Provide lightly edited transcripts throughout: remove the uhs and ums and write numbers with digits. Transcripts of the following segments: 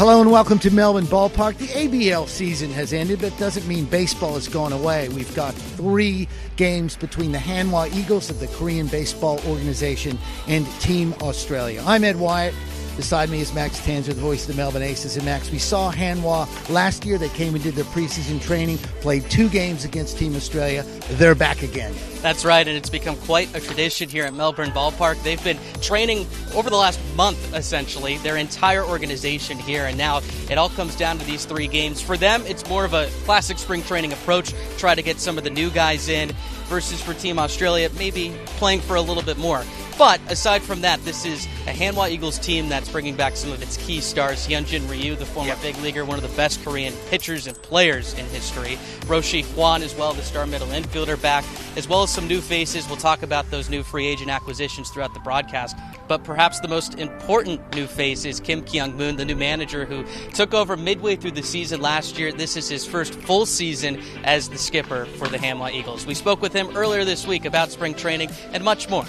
Hello and welcome to Melbourne Ballpark. The ABL season has ended, but doesn't mean baseball has gone away. We've got 3 games between the Hanwha Eagles of the Korean Baseball Organization and Team Australia. I'm Ed Wyatt. Beside me is Max Tanzer, the voice of the Melbourne Aces. And Max, we saw Hanwha last year. They came and did their preseason training, played 2 games against Team Australia. They're back again. That's right, and it's become quite a tradition here at Melbourne Ballpark. They've been training over the last month, essentially, their entire organization here, and now it all comes down to these 3 games. For them, it's more of a classic spring training approach, try to get some of the new guys in, versus for Team Australia, maybe playing for a little bit more. But aside from that, this is a Hanwha Eagles team that's bringing back some of its key stars. Hyunjin Ryu, the former big leaguer, one of the best Korean pitchers and players in history. Roshi Hwan as well, the star middle infielder, back, as well as some new faces. We'll talk about those new free agent acquisitions throughout the broadcast. But perhaps the most important new face is Kim Kyung-moon, the new manager who took over midway through the season last year. This is his first full season as the skipper for the Hanwha Eagles. We spoke with him earlier this week about spring training and much more.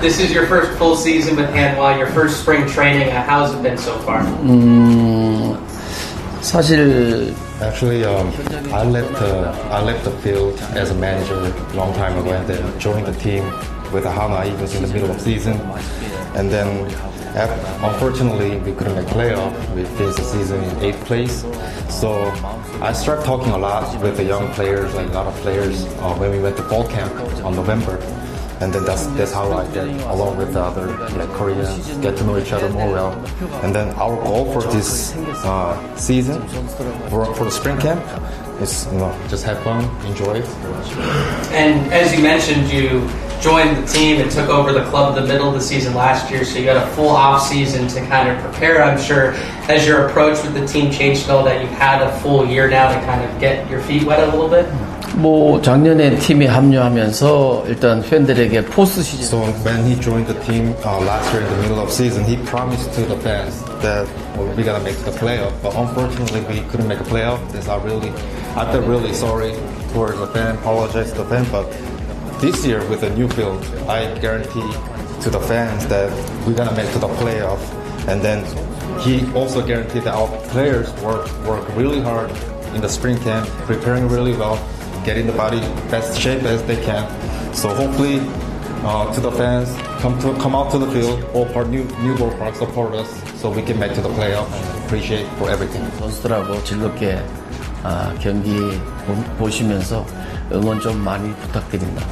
This is your first full season with Hanwha, your first spring training. How's it been so far? 사실 actually I left the field as a manager a long time ago and then joined the team with the Hanwha Eagles in the middle of season, and then unfortunately we couldn't make playoff. We finished the season in 8th place, so I started talking a lot with the young players, like a lot of players, when we went to fall camp on November. And then that's how I get along with the other Koreans, get to know each other more well. And then our goal for this season, for the spring camp, is just have fun, enjoy it. And as you mentioned, you joined the team and took over the club in the middle of the season last year, so you got a full off season to kind of prepare. I'm sure has your approach with the team changed at all, that you've had a full year now to kind of get your feet wet a little bit? 작년에 팀에 합류하면서 일단 팬들에게 포스트 시즌. So when he joined the team last year in the middle of season, he promised to the fans that we're gonna make the playoff. But unfortunately, we couldn't make a playoff. I feel really sorry towards the fan. Apologize to the fan. But this year with the new field, I guarantee to the fans that we're gonna make to the playoff. And then he also guaranteed that our players work really hard in the spring camp, preparing really well, getting the body best shape as they can. So hopefully, to the fans, come out to the field, all part new ballpark, support us, so we can make to the playoff. And appreciate for everything. 선수들하고 즐겁게 경기 보시면서 응원 좀 많이 부탁드립니다.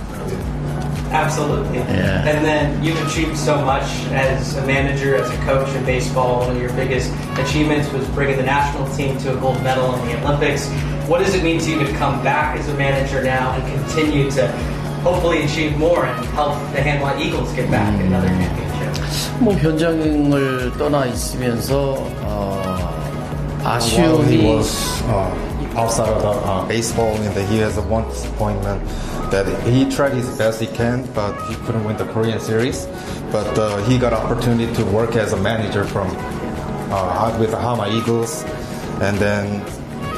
Absolutely. Yeah. And then you've achieved so much as a manager, as a coach in baseball. One of your biggest achievements was bringing the national team to a gold medal in the Olympics. What does it mean to you to come back as a manager now and continue to hopefully achieve more and help the Hanwha Eagles get back another championship? 현장을 떠나 있으면서 아쉬움이 outside of the baseball, he has one disappointment that he tried his best he can, but he couldn't win the Korean series. But he got opportunity to work as a manager from with the Hanwha Eagles, and then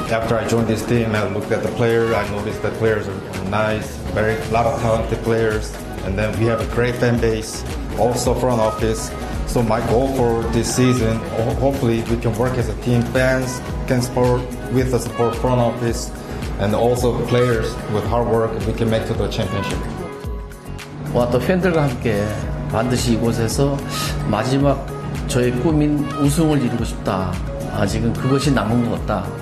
after I joined this team, I looked at the players. I noticed that players are nice, a lot of talented players, and then we have a great fan base, also front office. So my goal for this season, hopefully we can work as a team. Fans can support with the support front office, and also players with hard work, we can make to the championship. 또 팬들과 함께 반드시 이곳에서 마지막 저의 꿈인 우승을 이루고 싶다. 지금 그것이 남은 것 같다.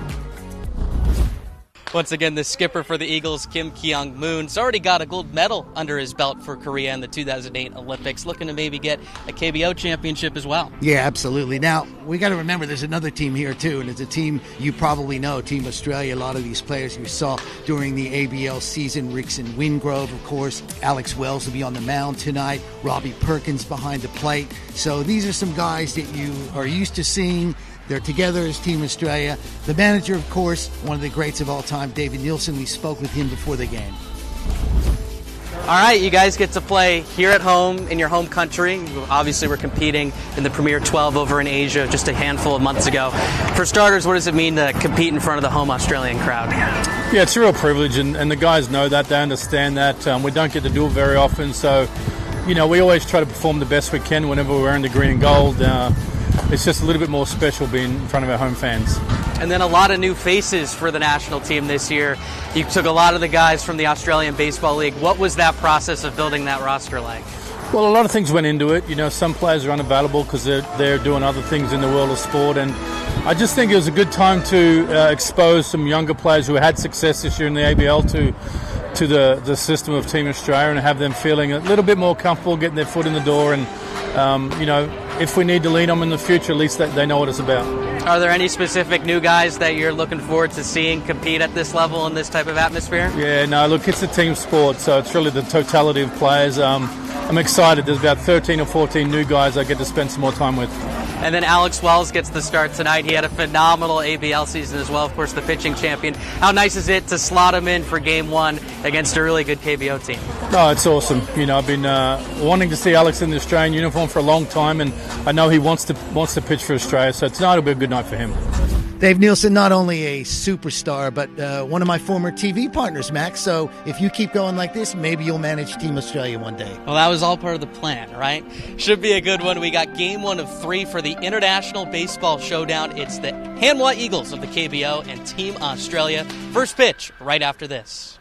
Once again, the skipper for the Eagles, Kim Kyung-moon's already got a gold medal under his belt for Korea in the 2008 Olympics, looking to maybe get a KBO championship as well. Yeah, absolutely. Now, we got to remember there's another team here, too, and it's a team you probably know, Team Australia. A lot of these players you saw during the ABL season, Rickson Wingrove, of course. Alex Wells will be on the mound tonight. Robbie Perkins behind the plate. So these are some guys that you are used to seeing. They're together as Team Australia. The manager, of course, one of the greats of all time, David Nielsen. We spoke with him before the game. All right, you guys get to play here at home in your home country. Obviously, we're competing in the Premier 12 over in Asia just a handful of months ago. For starters, what does it mean to compete in front of the home Australian crowd? Yeah, it's a real privilege, and the guys know that. They understand that. We don't get to do it very often, so we always try to perform the best we can whenever we're in the green and gold. it's just a little bit more special being in front of our home fans. And then a lot of new faces for the national team this year. You took a lot of the guys from the Australian Baseball League. What was that process of building that roster like? Well, a lot of things went into it. You know, some players are unavailable because they're doing other things in the world of sport, and I just think it was a good time to expose some younger players who had success this year in the ABL to the system of Team Australia and have them feeling a little bit more comfortable getting their foot in the door. And you know, if we need to lean on them in the future, at least they know what it's about. Are there any specific new guys that you're looking forward to seeing compete at this level in this type of atmosphere? Yeah, no, look, it's a team sport, so it's really the totality of players. I'm excited. There's about 13 or 14 new guys I get to spend some more time with. And then Alex Wells gets the start tonight. He had a phenomenal ABL season as well, of course, the pitching champion. How nice is it to slot him in for Game 1 against a really good KBO team? No, it's awesome. You know, I've been wanting to see Alex in the Australian uniform for a long time, and I know he wants to pitch for Australia, so tonight will be a good night for him. Dave Nielsen, not only a superstar, but one of my former TV partners, Max. So if you keep going like this, maybe you'll manage Team Australia one day. Well, that was all part of the plan, right? Should be a good one. We got Game 1 of 3 for the International Baseball Showdown. It's the Hanwha Eagles of the KBO and Team Australia. First pitch right after this.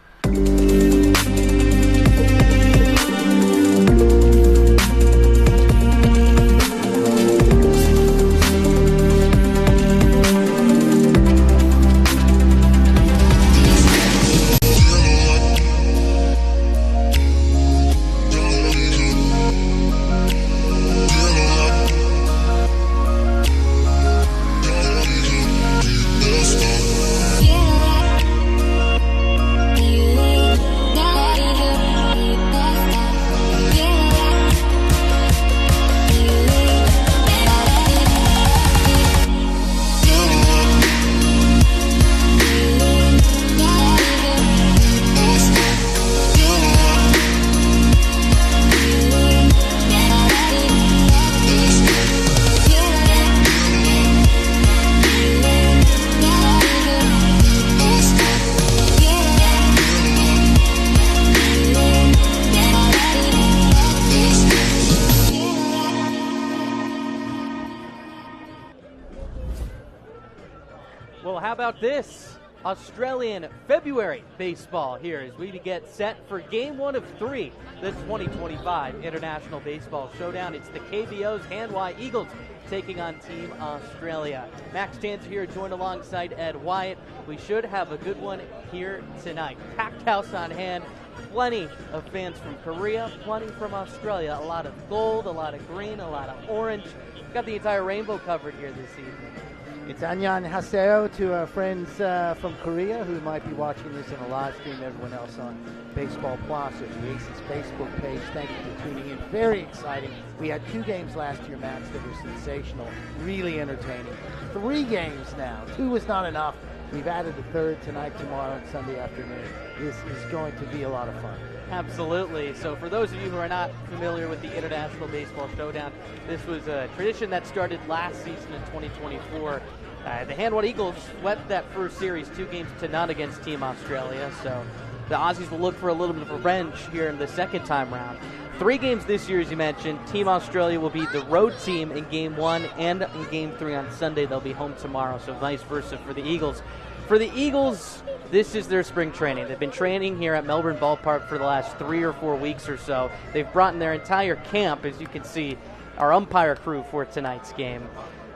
Well, how about this? Australian February baseball here as we get set for Game 1 of 3, the 2025 International Baseball Showdown. It's the KBO's Hanwha Eagles taking on Team Australia. Max Tanzer here, joined alongside Ed Wyatt. We should have a good one here tonight. Packed house on hand. Plenty of fans from Korea, plenty from Australia. A lot of gold, a lot of green, a lot of orange. Got the entire rainbow covered here this evening. It's annyeonghaseyo to our friends from Korea who might be watching this in a live stream. Everyone else on Baseball Plus or the Aces Facebook page, thank you for tuning in. Very exciting. We had 2 games last year, Max, that were sensational, really entertaining. 3 games now. 2 was not enough. We've added a 3rd tonight, tomorrow, and Sunday afternoon. This is going to be a lot of fun. Absolutely. So for those of you who are not familiar with the International Baseball Showdown, this was a tradition that started last season in 2024. The Hanwha Eagles swept that first series 2-0 against Team Australia. So the Aussies will look for a little bit of revenge here in the second time round. 3 games this year, as you mentioned. Team Australia will be the road team in Game 1 and in Game 3 on Sunday. They'll be home tomorrow, so vice versa for the Eagles. For the Eagles, this is their spring training. They've been training here at Melbourne Ballpark for the last 3 or 4 weeks or so. They've brought in their entire camp, as you can see, our umpire crew for tonight's game.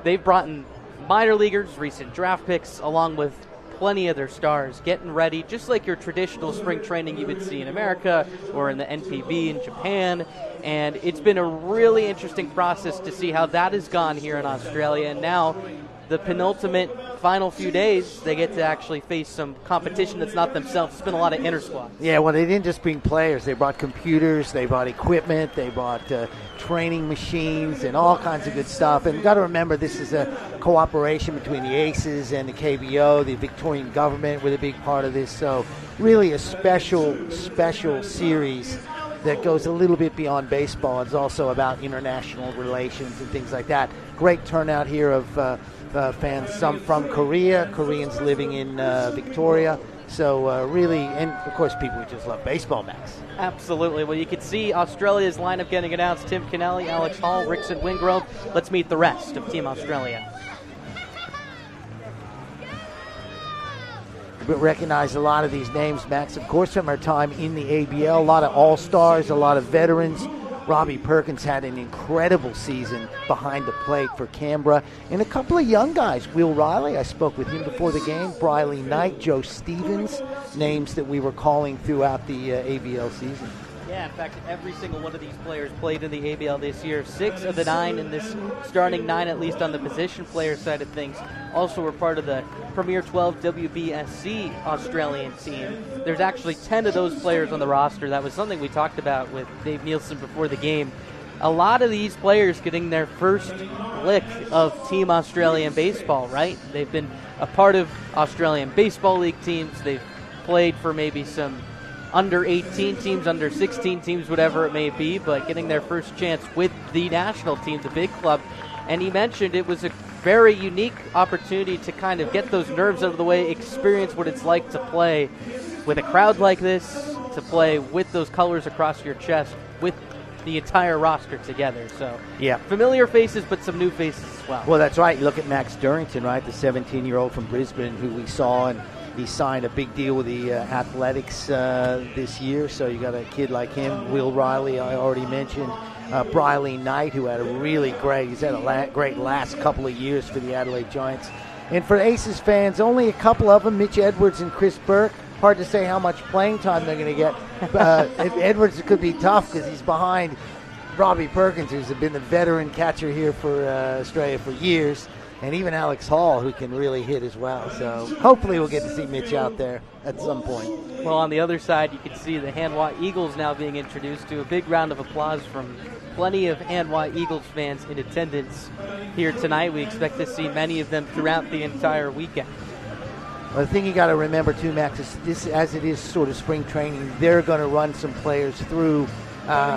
They've brought in minor leaguers, recent draft picks, along with plenty of their stars, getting ready, just like your traditional spring training you would see in America or in the NPB in Japan. And it's been a really interesting process to see how that has gone here in Australia. And now, the penultimate final few days, they get to actually face some competition that's not themselves. It's been a lot of inter-squad. Yeah, well, they didn't just bring players. They brought computers, they brought equipment, they brought training machines and all kinds of good stuff. And you've got to remember, this is a cooperation between the Aces and the KBO. The Victorian government with a big part of this. So really a special series that goes a little bit beyond baseball. It's also about international relations and things like that. Great turnout here of fans, some from Korea, Koreans living in Victoria, So really, and of course people who just love baseball, Max. Absolutely. Well, you can see Australia's lineup getting announced. Tim Kennelly, Alex Hall, Rickson Wingrove. Let's meet the rest of Team Australia. We recognize a lot of these names, Max, of course, from our time in the ABL. A lot of all-stars, a lot of veterans. Robbie Perkins had an incredible season behind the plate for Canberra. And a couple of young guys. Will Riley, I spoke with him before the game. Briley Knight, Joe Stevens, names that we were calling throughout the ABL season. Yeah, in fact, every single one of these players played in the ABL this year. 6 of the 9 in this starting 9, at least on the position player side of things, also were part of the Premier 12 WBSC Australian team. There's actually 10 of those players on the roster. That was something we talked about with Dave Nielsen before the game. A lot of these players getting their first lick of Team Australian baseball, right? They've been a part of Australian Baseball League teams. They've played for maybe some under 18 teams, under 16 teams, whatever it may be, but getting their first chance with the national team, the big club. And he mentioned it was a very unique opportunity to kind of get those nerves out of the way, experience what it's like to play with a crowd like this, to play with those colors across your chest, with the entire roster together. So, yeah, familiar faces, but some new faces as well. Well, that's right. You look at Max Durrington, right, the 17-year-old from Brisbane who we saw, and he signed a big deal with the Athletics this year. So you got a kid like him. Will Riley, I already mentioned. Briley Knight, who had he's had a great last couple of years for the Adelaide Giants. And for Aces fans, only a couple of them, Mitch Edwards and Chris Burke. Hard to say how much playing time they're going to get. Edwards could be tough because he's behind Robbie Perkins, who's been the veteran catcher here for Australia for years. And even Alex Hall, who can really hit as well. So hopefully we'll get to see Mitch out there at some point. Well, on the other side, you can see the Hanwha Eagles now being introduced to a big round of applause from plenty of Hanwha Eagles fans in attendance here tonight. We expect to see many of them throughout the entire weekend. Well, the thing you got to remember, too, Max, is this, as it is sort of spring training, they're going to run some players through.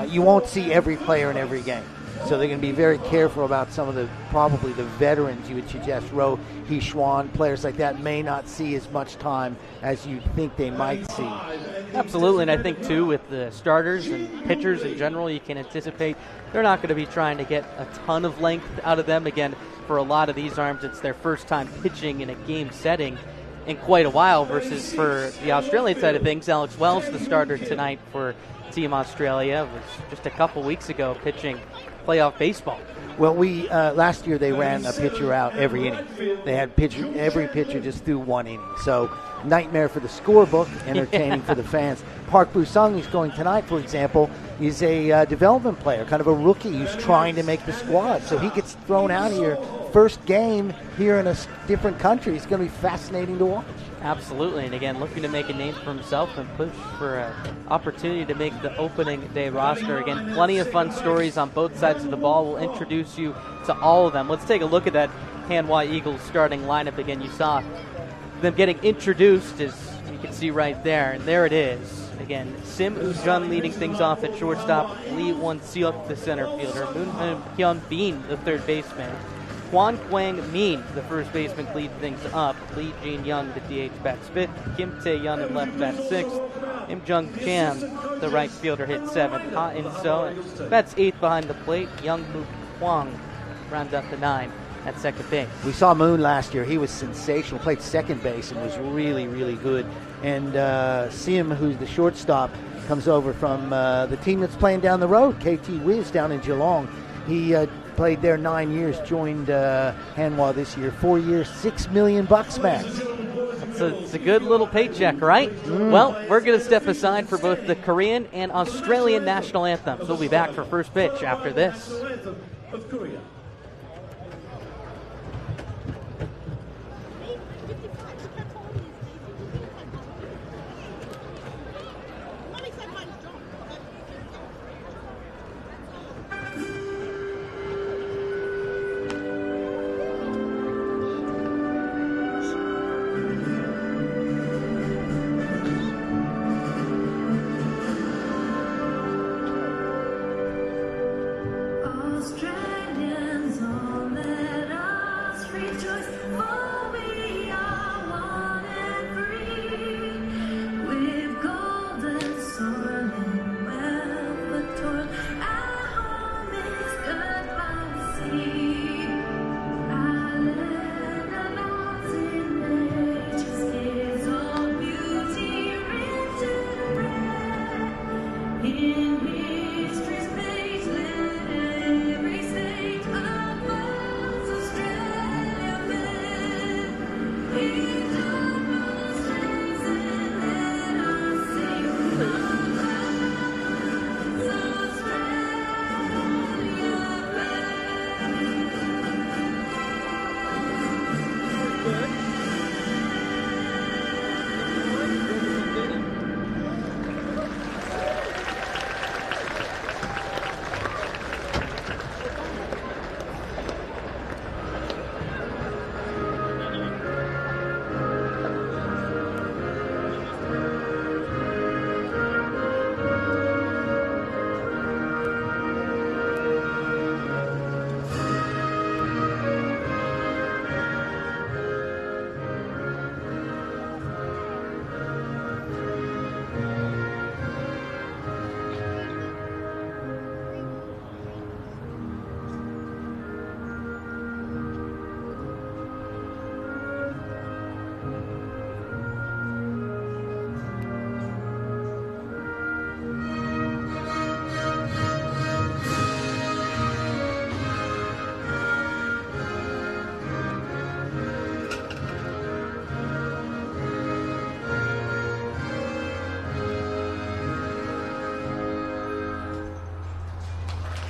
You won't see every player in every game. So they're going to be very careful about some of probably the veterans you would suggest. Ro Hee-Schwan, players like that may not see as much time as you think they might see. Absolutely, and I think, too, with the starters and pitchers in general, you can anticipate they're not going to be trying to get a ton of length out of them. Again, for a lot of these arms, it's their first time pitching in a game setting in quite a while, versus for the Australian side of things, Alex Wells, the starter tonight for Team Australia, was just a couple weeks ago pitching playoff baseball. Well, last year they ran a pitcher out every inning. They had every pitcher just threw one inning. So nightmare for the scorebook, entertaining for the fans. Park Busung, who's going tonight, for example, is a development player, kind of a rookie who's trying to make the squad. So he gets thrown out here, first game here in a different country. It's going to be fascinating to watch. Absolutely, and again, looking to make a name for himself and push for an opportunity to make the opening day roster. Again, plenty of fun stories on both sides of the ball. We'll introduce you to all of them. Let's take a look at that Hanwha Eagles starting lineup again. You saw them getting introduced, as you can see right there, and there it is. Again, Sim Ujun leading things off at shortstop, Lee Won-seok, the center fielder, Moon Hyun Bin, the third baseman, Kwan Kwang Min, the first baseman, lead things up. Lee Jin Young, the DH, bats fifth. Kim Tae-yun in left, bats sixth. Im Jung Cham, the right fielder, hits seventh. Ha In-so bats eighth behind the plate. Young Moo Kwang rounds out the nine at second base. We saw Moon last year. He was sensational. Played second base and was really, really good. And Sim, who's the shortstop, comes over from the team that's playing down the road, KT Wiz down in Geelong. He played there 9 years, joined Hanwha this year. 4 years, $6 million, Max. It's a good little paycheck, right? Well, we're going to step aside for both the Korean and Australian national anthems. We'll be back for first pitch after this. Australian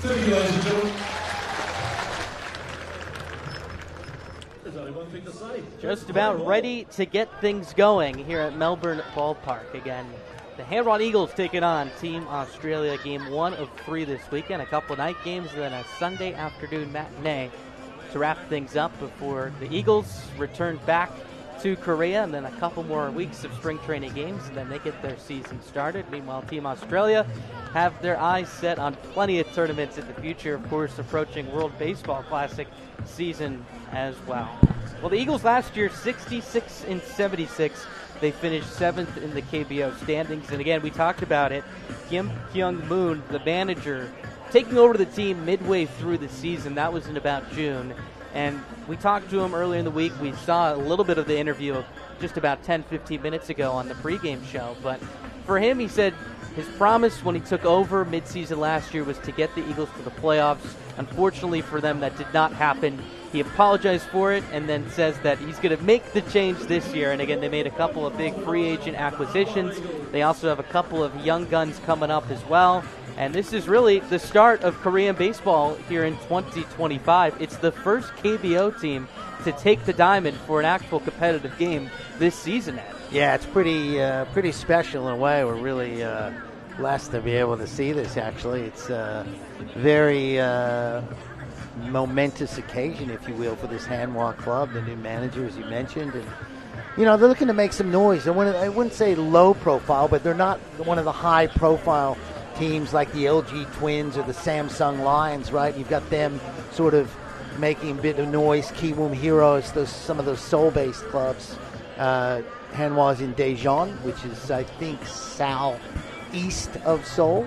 Thank you, ladies and gentlemen. Just about ready to get things going here at Melbourne Ballpark. Again, the Hanwha Eagles taking on Team Australia, game 1 of 3 this weekend. A couple night games and then a Sunday afternoon matinee to wrap things up before the Eagles return back to Korea, and then a couple more weeks of spring training games, and then they get their season started. Meanwhile, Team Australia have their eyes set on plenty of tournaments in the future, of course, approaching World Baseball Classic season as well. Well, the Eagles last year, 66-76. They finished 7th in the KBO standings, and again, we talked about it. Kim Kyung-moon, the manager, taking over the team midway through the season. That was in about June. And we talked to him earlier in the week. We saw a little bit of the interview just about 10-15 minutes ago on the pregame show. But for him, he said his promise when he took over midseason last year was to get the Eagles to the playoffs. Unfortunately for them, that did not happen. He apologized for it and then says that he's going to make the change this year. And again, they made a couple of big free agent acquisitions. They also have a couple of young guns coming up as well. And this is really the start of Korean baseball here in 2025. It's the first KBO team to take the diamond for an actual competitive game this season, Ed. Yeah, it's pretty special in a way. We're really blessed to be able to see this, actually. It's a very momentous occasion, if you will, for this Hanwha club, the new manager, as you mentioned. And, you know, they're looking to make some noise. I wouldn't say low profile, but they're not one of the high profile teams like the LG Twins or the Samsung Lions, right? You've got them sort of making a bit of noise. Kiwoom Heroes, some of those Seoul-based clubs. Hanwha's in Daejeon, which is, I think, southeast of Seoul.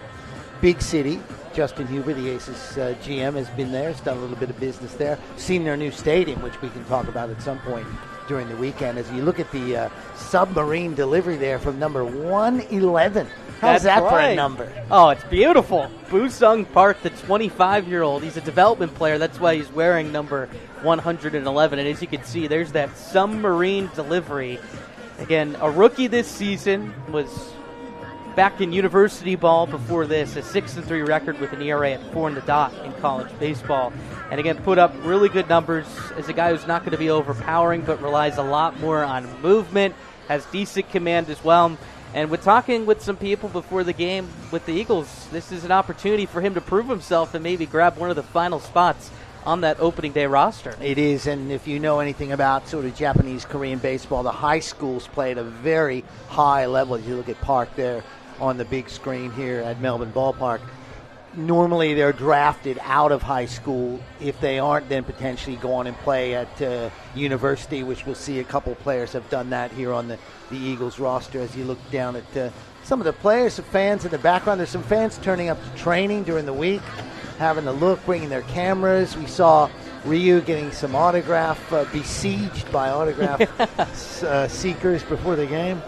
Big city. Justin Huber, the Aces GM, has been there. Has done a little bit of business there. Seen their new stadium, which we can talk about at some point during the weekend. As you look at the submarine delivery there from number 111. How's that right for a number? Oh, it's beautiful. Boo-sung Park, the 25-year-old. He's a development player. That's why he's wearing number 111. And as you can see, there's that submarine delivery. Again, a rookie this season, was back in university ball before this, a 6-3 record with an ERA at 4 in the dot in college baseball. And again, put up really good numbers as a guy who's not going to be overpowering, but relies a lot more on movement, has decent command as well. And with talking with some people before the game with the Eagles, this is an opportunity for him to prove himself and maybe grab one of the final spots on that opening day roster. It is, and if you know anything about sort of Japanese Korean baseball, the high schools play at a very high level. As you look at Park there on the big screen here at Melbourne Ballpark, normally they're drafted out of high school. If they aren't, then potentially go on and play at university, which we'll see a couple players have done that here on the Eagles roster. As you look down at some of the players, some fans in the background, there's some fans turning up to training during the week, having a look, bringing their cameras. We saw Ryu getting some autograph, besieged by autograph seekers before the game.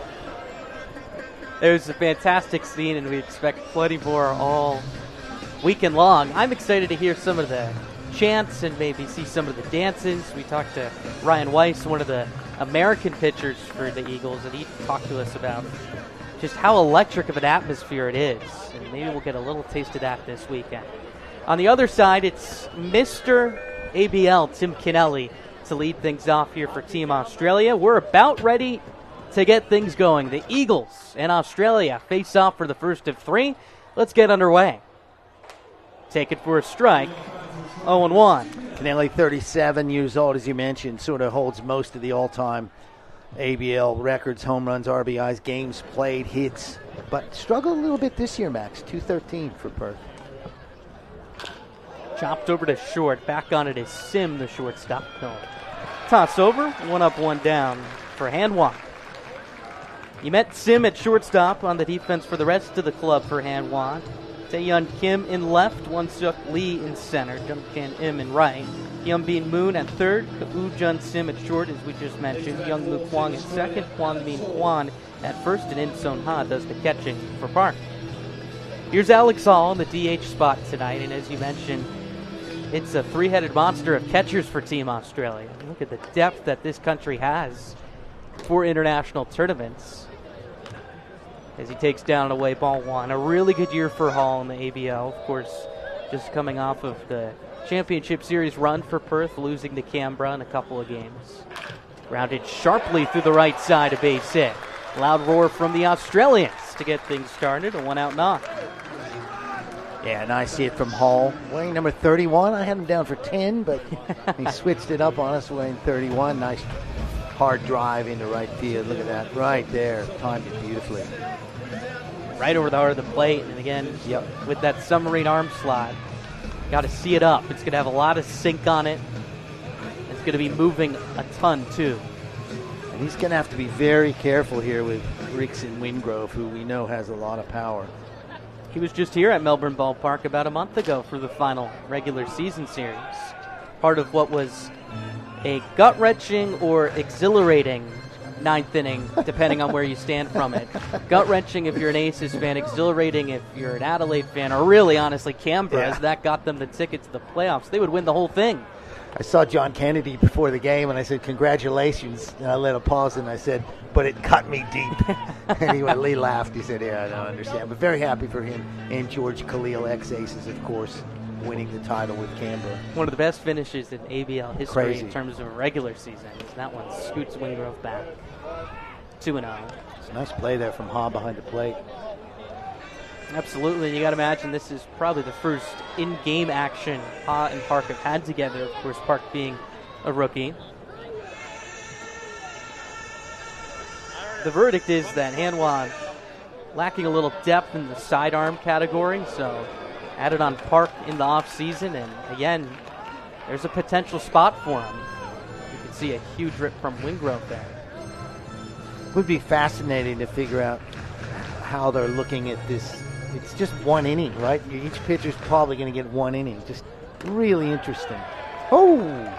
It was a fantastic scene, and we expect plenty more all weekend long. I'm excited to hear some of the chants and maybe see some of the dances. We talked to Ryan Weiss, one of the American pitchers for the Eagles, and he talked to us about just how electric of an atmosphere it is. And maybe we'll get a little taste of that this weekend. On the other side, it's Mr. ABL, Tim Kennelly, to lead things off here for Team Australia. We're about ready to get things going. The Eagles and Australia face off for the first of 3. Let's get underway. Take it for a strike. 0-1. Kennelly, 37 years old, as you mentioned, sort of holds most of the all-time ABL records, home runs, RBIs, games played, hits, but struggled a little bit this year, Max. 213 for Perth. Chopped over to short. Back on it is Sim, the shortstop. No. Toss over. 1 up, 1 down for Hanwha. You met Sim at shortstop, on the defense for the rest of the club for Hanwha. Taeyeon Kim in left, Won-suk Lee in center, Jung-kan Im in right, Hyun-bin Moon at third, Woo-jun Sim at short, as we just mentioned, Young-moo Kwang at second, Kwang-min Kwan at first, and In-sun Ha does the catching for Park. Here's Alex Hall in the DH spot tonight, and as you mentioned, it's a three-headed monster of catchers for Team Australia. Look at the depth that this country has for international tournaments. As he takes down and away ball 1. A really good year for Hall in the ABL. Of course, just coming off of the Championship Series run for Perth, losing to Canberra in a couple of games. Grounded sharply through the right side, a base hit. Loud roar from the Australians to get things started, a one-out knock. Yeah, nice hit from Hall. Wearing number 31. I had him down for 10, but he switched it up on us wearing 31. Nice hard drive into right field. Look at that. Right there. Timed it beautifully. Right over the heart of the plate. And again, with that submarine arm slot, got to see it up. It's going to have a lot of sink on it. It's going to be moving a ton, too. And he's going to have to be very careful here with Rickson Wingrove, who we know has a lot of power. He was just here at Melbourne Ballpark about a month ago for the final regular season series. Part of what was a gut-wrenching or exhilarating ninth inning, depending on where you stand from it. Gut-wrenching if you're an Aces fan, exhilarating if you're an Adelaide fan, or really, honestly, Canberra, as that got them the ticket to the playoffs. They would win the whole thing. I saw John Kennedy before the game, and I said, congratulations. And I let him pause, and I said, but it cut me deep. And he laughed. He said, yeah, I don't understand. But very happy for him and George Khalil, ex-Aces, of course, winning the title with Canberra. One of the best finishes in ABL history. Crazy. In terms of a regular season. That one scoots Wingrove back 2-0. It's a nice play there from Ha behind the plate. Absolutely. You got to imagine this is probably the first in-game action Ha and Park have had together. Of course, Park being a rookie. The verdict is that Hanwha lacking a little depth in the sidearm category, so added on Park in the offseason, and again, there's a potential spot for him. You can see a huge rip from Wingrove there. Would be fascinating to figure out how they're looking at this. It's just one inning, right? Each pitcher's probably going to get one inning. Just really interesting. Oh!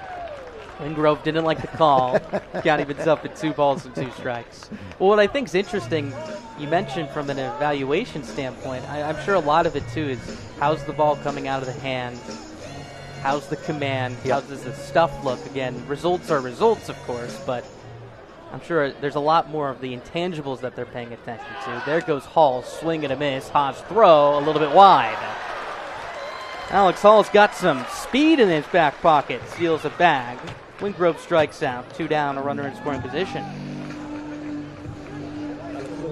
Wingrove didn't like the call. Got himself at 2 balls and 2 strikes. Well, what I think is interesting, you mentioned from an evaluation standpoint, I'm sure a lot of it, too, is how's the ball coming out of the hand? How's the command? How does the stuff look? Again, results are results, of course, but I'm sure there's a lot more of the intangibles that they're paying attention to. There goes Hall, swing and a miss. Ha's throw a little bit wide. Alex Hall's got some speed in his back pocket, steals a bag. Wingrove strikes out, 2 down, a runner in scoring position.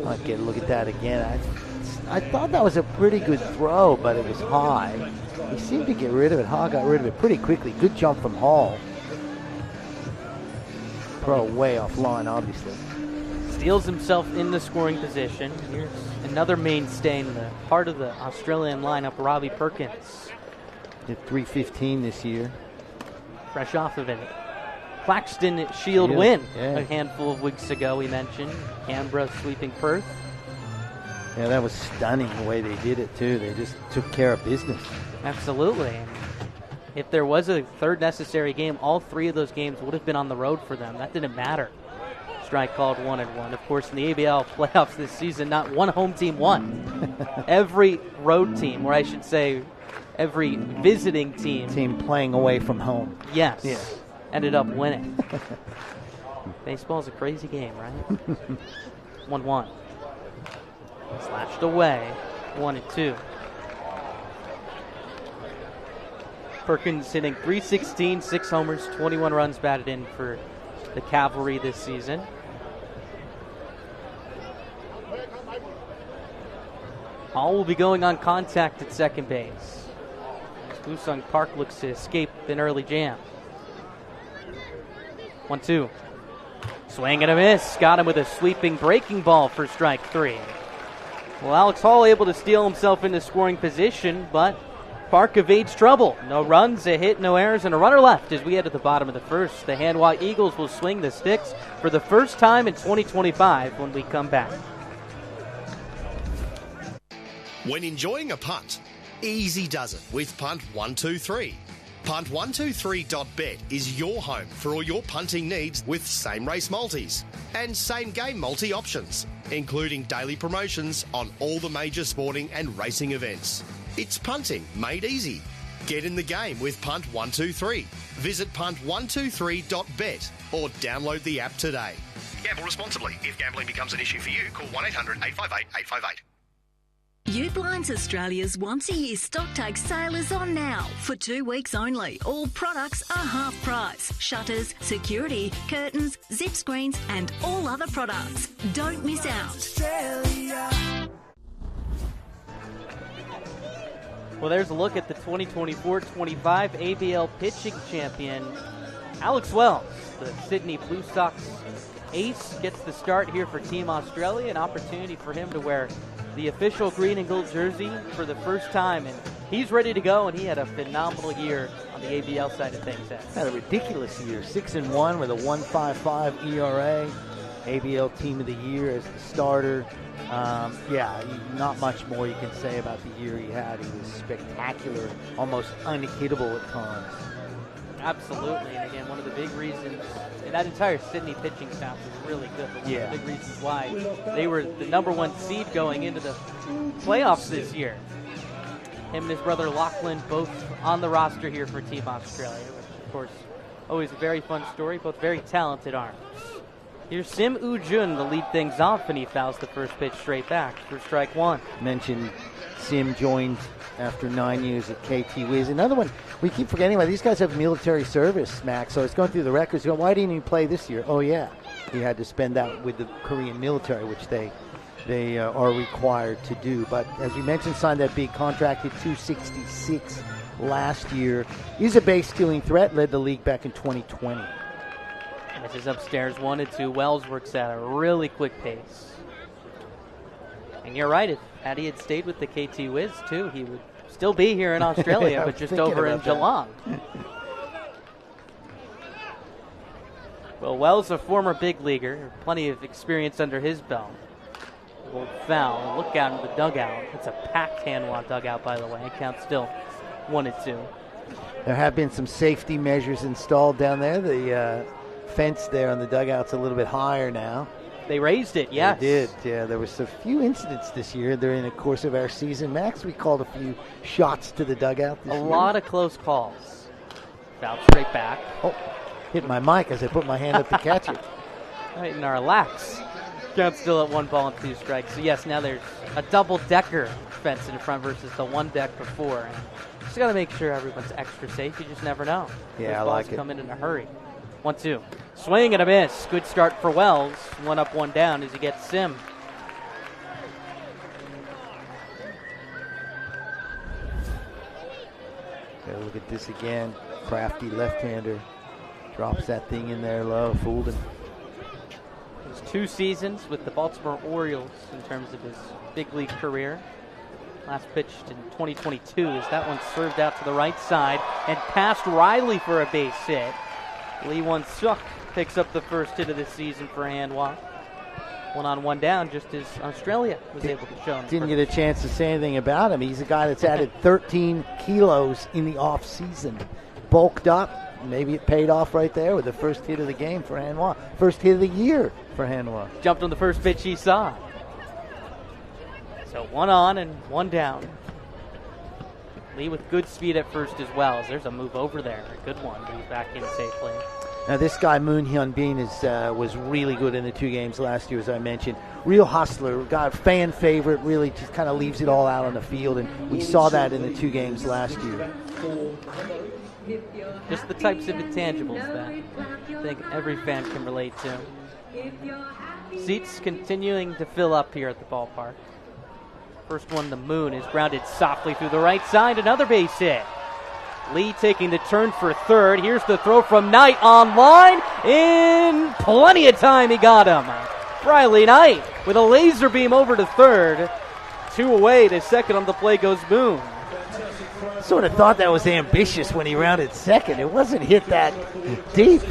I'll get a look at that again. I thought that was a pretty good throw, but it was high. He seemed to get rid of it. Ha got rid of it pretty quickly. Good jump from Hall. Throw way offline, obviously. Steals himself in the scoring position. Here's another mainstay in the heart of the Australian lineup, Robbie Perkins. Hit .315 this year. Fresh off of it. Claxton Shield win a handful of weeks ago, we mentioned. Canberra sweeping Perth. Yeah, that was stunning the way they did it, too. They just took care of business. Absolutely. If there was a third necessary game, all 3 of those games would have been on the road for them. That didn't matter. Strike called 1-1. Of course, in the ABL playoffs this season, not one home team won. Every road team, or I should say every visiting team playing away from home. Yes. Ended up winning. Baseball's a crazy game, right? 1-1. Slashed away. 1-2. Perkins hitting .316, 6 homers, 21 runs batted in for the Cavalry this season. All will be going on contact at second base. Busung Park looks to escape an early jam. 1-2. Swing and a miss. Got him with a sweeping breaking ball for strike 3. Well, Alex Hall able to steal himself into scoring position, but Park evades trouble. No runs, a hit, no errors, and a runner left as we head to the bottom of the first. The Hanwha Eagles will swing the sticks for the first time in 2025 when we come back. When enjoying a punt, easy does it with Punt 123. Punt123.bet is your home for all your punting needs with same race multis and same game multi options, including daily promotions on all the major sporting and racing events. It's punting made easy. Get in the game with Punt 123. Visit punt123.bet or download the app today. Gamble responsibly. If gambling becomes an issue for you, call 1-800-858-858. Ublinds Australia's once-a-year stock take sale is on now. For 2 weeks only, all products are half price. Shutters, security, curtains, zip screens and all other products. Don't miss out. Well, there's a look at the 2024-25 ABL pitching champion, Alex Wells. The Sydney Blue Sox ace gets the start here for Team Australia, an opportunity for him to wear the official green and gold jersey for the first time, and he's ready to go, and he had a phenomenal year on the ABL side of things. Had a ridiculous year, 6-1 with a 1.55 ERA, ABL Team of the Year as the starter. Not much more you can say about the year he had. He was spectacular, almost unhittable at times. Absolutely, and again, one of the big reasons, and that entire Sydney pitching staff was really good, but one of the big reasons why they were the number 1 seed going into the playoffs this year. Him and his brother Lachlan both on the roster here for Team Australia, which of course, always a very fun story, both very talented arms. Here's Sim Woo-jun to lead things off, and he fouls the first pitch straight back for strike 1. Mentioned Sim joined after 9 years at KT Wiz. Another one, we keep forgetting about these guys have military service, Max, so it's going through the records. Why didn't he play this year? Oh, yeah. He had to spend that with the Korean military, which they are required to do. But as we mentioned, signed that big contract at $266 last year. Is a base stealing threat, led the league back in 2020. And this is upstairs 1-2. Wells works at a really quick pace. And you're right, if Patty had stayed with the KT Wiz too, he would still be here in Australia, but just over in Geelong. Well, Wells, a former big leaguer, plenty of experience under his belt. Old foul. Look out in the dugout. It's a packed Hanwha dugout, by the way. It counts still 1-2. There have been some safety measures installed down there. The fence there on the dugout's a little bit higher now. They raised it, yes. They did, yeah. There was a few incidents this year during the course of our season. Max, we called a few shots to the dugout this year. A lot of close calls. Foul straight back. Oh, hit my mic as I put my hand up to catch it. Right in our laps. Count still at 1-2 strikes. So, yes, now there's a double-decker fence in front versus the one deck before. And just got to make sure everyone's extra safe. You just never know. Yeah, those I like it. balls come in a hurry. 1-2. Swing and a miss. Good start for Wells. 1 up, 1 down as he gets Sim. Okay, look at this again. Crafty left-hander. Drops that thing in there low. Fooled him. His 2 seasons with the Baltimore Orioles in terms of his big league career. Last pitched in 2022 as that one served out to the right side and passed Riley for a base hit. Lee Won-suk picks up the first hit of the season for Hanwha. 1 on, 1 down, just as Australia was able to show him. Didn't get a chance to say anything about him. He's a guy that's added 13 kilos in the off-season. Bulked up. Maybe it paid off right there with the first hit of the game for Hanwha. First hit of the year for Hanwha. Jumped on the first pitch he saw. So 1 on and 1 down. Lee with good speed at first as well. As there's a move over there. A good one, but he's back in safely. Now this guy, Moon Hyun Bin, was really good in the 2 games last year, as I mentioned. Real hustler, guy, fan favorite, really just kind of leaves it all out on the field, and we saw that in the 2 games last year. Just the types of intangibles that I think every fan can relate to. Seats continuing to fill up here at the ballpark. First one, the Moon, is grounded softly through the right side. Another base hit. Lee taking the turn for third. Here's the throw from Knight on line. In plenty of time, he got him. Riley Knight with a laser beam over to third. 2 away to second. On the play goes Moon. Sort of thought that was ambitious when he rounded second. It wasn't hit that deep.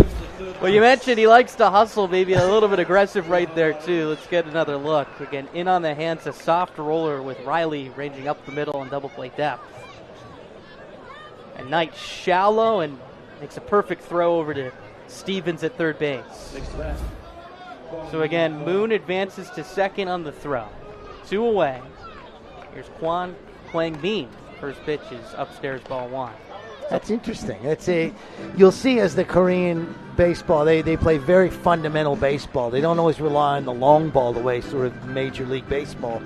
Well, you mentioned he likes to hustle, maybe a little bit aggressive right there, too. Let's get another look. Again, in on the hands, a soft roller with Riley ranging up the middle and double play depth. And Knight shallow and makes a perfect throw over to Stevens at third base. So again, Moon advances to second on the throw. 2 away. Here's Kwon playing Bean. First pitch is upstairs, ball 1. That's interesting. You'll see as the Korean baseball, they play very fundamental baseball. They don't always rely on the long ball the way sort of Major League Baseball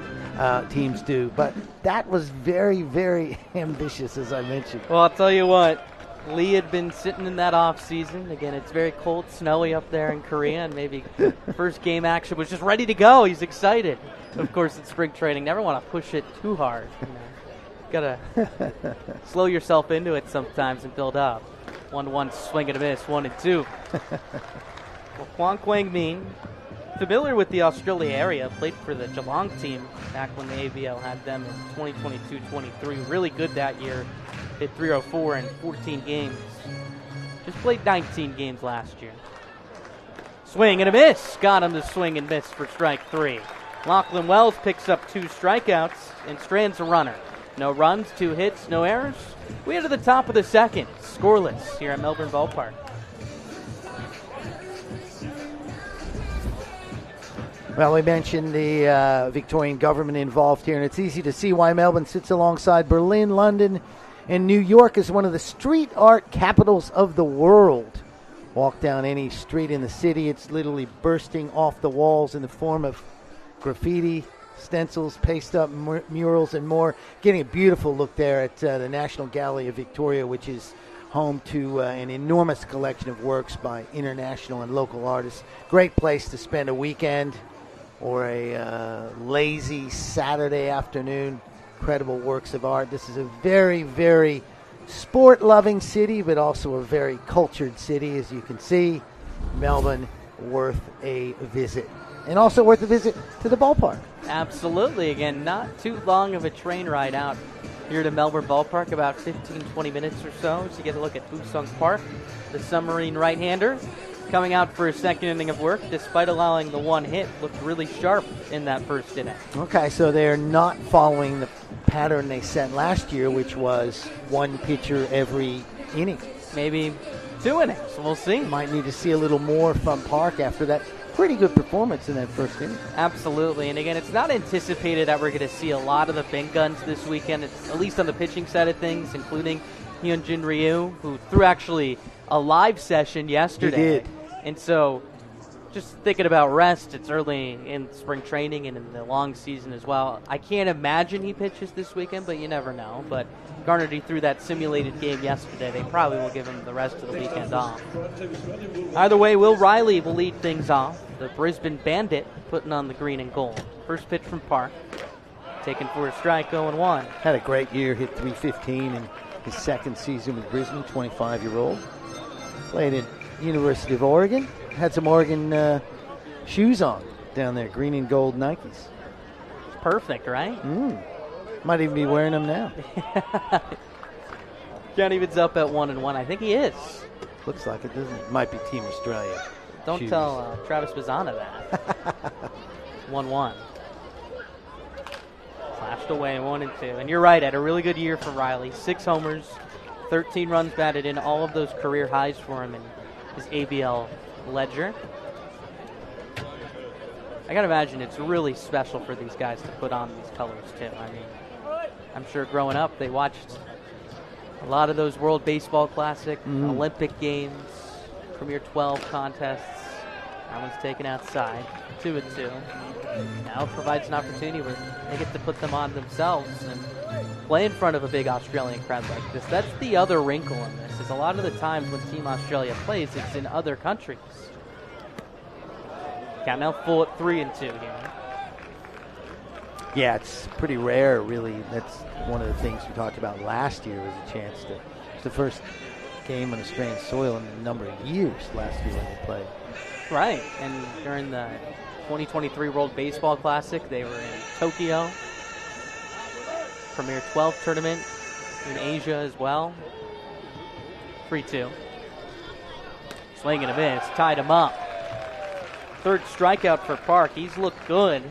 teams do. But that was very, very ambitious, as I mentioned. Well, I'll tell you what. Lee had been sitting in that off season. Again, it's very cold, snowy up there in Korea, and maybe first game action was just ready to go. He's excited. Of course, it's spring training. Never want to push it too hard. Gotta slow yourself into it sometimes and build up. 1-1 swing and a miss, 1-2. Well, Kwang Kwang Min, familiar with the Australia area, played for the Geelong team back when the ABL had them in 2022-23. Really good that year. Hit .304 in 14 games. Just played 19 games last year. Swing and a miss. Got him to swing and miss for strike 3. Lachlan Wells picks up 2 strikeouts and strands a runner. No runs, 2 hits, no errors. We head to the top of the second. Scoreless here at Melbourne Ballpark. Well, we mentioned the Victorian government involved here, and it's easy to see why Melbourne sits alongside Berlin, London, and New York as one of the street art capitals of the world. Walk down any street in the city, it's literally bursting off the walls in the form of graffiti, stencils, paste-up murals, and more. Getting a beautiful look there at the National Gallery of Victoria, which is home to an enormous collection of works by international and local artists. Great place to spend a weekend or a lazy Saturday afternoon. Incredible works of art. This is a very, very sport-loving city, but also a very cultured city, as you can see. Melbourne, worth a visit. And also worth a visit to the ballpark. Absolutely. Again, not too long of a train ride out here to Melbourne Ballpark, about 15-20 minutes or so to get a look at Busong Park. The submarine right-hander coming out for a second inning of work, despite allowing the 1 hit, looked really sharp in that first inning. Okay, so they're not following the pattern they set last year, which was 1 pitcher every inning. Maybe 2 innings. We'll see. Might need to see a little more from Park after that pretty good performance in that first inning. Absolutely. And again, it's not anticipated that we're going to see a lot of the big guns this weekend, at least on the pitching side of things, including Hyunjin Ryu, who threw actually a live session yesterday. He did. And so just thinking about rest, it's early in spring training and in the long season as well. I can't imagine he pitches this weekend, but you never know. But Garnerty threw that simulated game yesterday. They probably will give him the rest of the weekend off. Either way, Will Riley will lead things off. The Brisbane Bandit putting on the green and gold. First pitch from Park. Taken for a strike, 0-1. Had a great year, hit .315 in his second season with Brisbane, 25-year-old. Played at University of Oregon. Had some Oregon shoes on down there, green and gold Nikes. It's perfect, right? Might even be wearing them now. John Even's up at 1-1. I think he is. Looks like it, doesn't it? Might be Team Australia. Don't shoes. tell Travis Bazzana that. 1-1. Flashed away, 1-2. And you're right, had a really good year for Riley. 6 homers, 13 runs batted in, all of those career highs for him in his ABL ledger. I gotta imagine it's really special for these guys to put on these colors too. I mean, I'm sure growing up they watched a lot of those World Baseball Classic, Olympic Games, Premier 12 contests. That one's taken outside, 2-2. Now it provides an opportunity where they get to put them on themselves and play in front of a big Australian crowd like this. That's the other wrinkle in this, is a lot of the times when Team Australia plays, it's in other countries. Count now full at 3-2 here. Yeah, it's pretty rare, really. That's one of the things we talked about last year, was a chance to. It's the first game on Australian soil in a number of years last year when they played. Right, and during the 2023 World Baseball Classic, they were in Tokyo. Premier 12 tournament in Asia as well. 3-2. Swing and a miss, tied him up. Third strikeout for Park. He's looked good.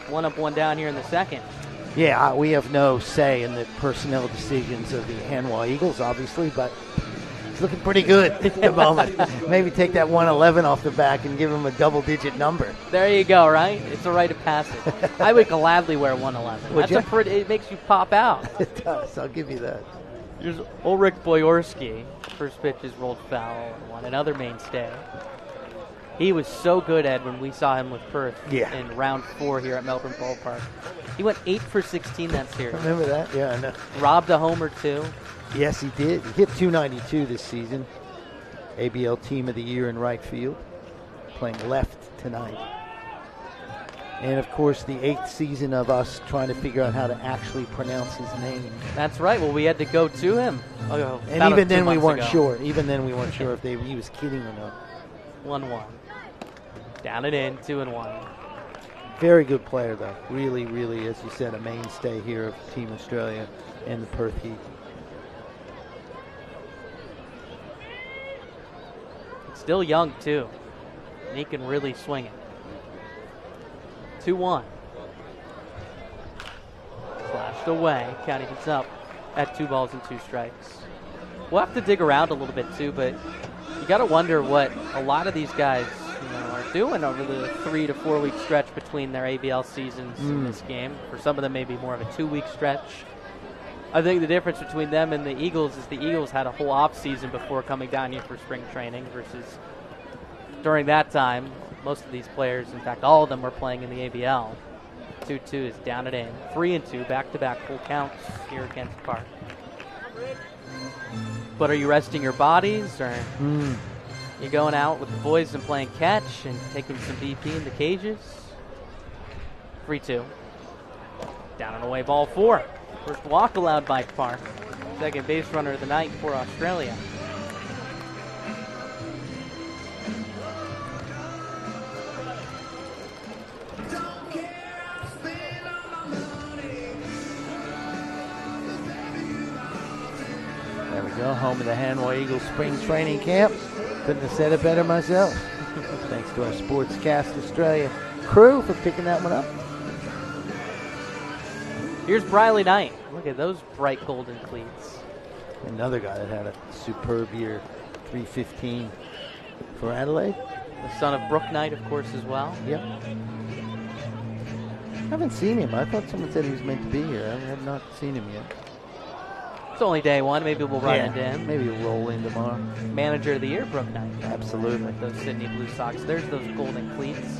1 up, 1 down here in the second. Yeah, we have no say in the personnel decisions of the Hanwha Eagles, obviously, but it's looking pretty good at the moment. Maybe take that 111 off the back and give him a double-digit number. There you go, right? It's a rite of passage. I would gladly wear 111. Would That's you? a pretty. It makes you pop out. It does. I'll give you that. Here's Ulrich Boyorski. First pitch is rolled foul. One another mainstay. He was so good, Ed, when we saw him with Perth Yeah. in round 4 here at Melbourne Ballpark. He went 8 for 16 that series. Remember that? Yeah, I know. Robbed a homer, too. Yes, he did. He hit .292 this season. ABL Team of the Year in right field. Playing left tonight. And, of course, the 8th season of us trying to figure out how to actually pronounce his name. That's right. Well, we had to go to him. And even then we weren't sure. Even then we weren't sure if he was kidding or not. 1-1. Down and in, 2-1. Very good player, though. Really, really, as you said, a mainstay here of Team Australia and the Perth Heat. Still young, too. And he can really swing it. 2-1. Flashed away. County gets up at 2 balls and 2 strikes. We'll have to dig around a little bit, too, but you got to wonder what a lot of these guys are doing over the 3 to 4 week stretch between their ABL seasons in this game. For some of them, maybe more of a 2-week stretch. I think the difference between them and the Eagles is the Eagles had a whole off season before coming down here for spring training versus during that time, most of these players, in fact, all of them were playing in the ABL. 2-2 is down and in. 3-2, back-to-back full counts here against Park. But are you resting your bodies, or you going out with the boys and playing catch and taking some BP in the cages? 3-2. Down and away, ball 4. First walk allowed by Park. Second base runner of the night for Australia. There we go, home of the Hanwha Eagles spring training camp. Couldn't have said it better myself. Thanks to our Sportscast Australia crew for picking that one up. Here's Briley Knight. Look at those bright golden cleats. Another guy that had a superb year, 315 for Adelaide. The son of Brooke Knight, of course, as well. Yep. Haven't seen him. I thought someone said he was meant to be here. I have not seen him yet. It's only day 1. Maybe we'll run into him. Maybe we'll roll in tomorrow. Manager of the year, Brooke Knight. Absolutely. With those Sydney Blue Sox. There's those golden cleats.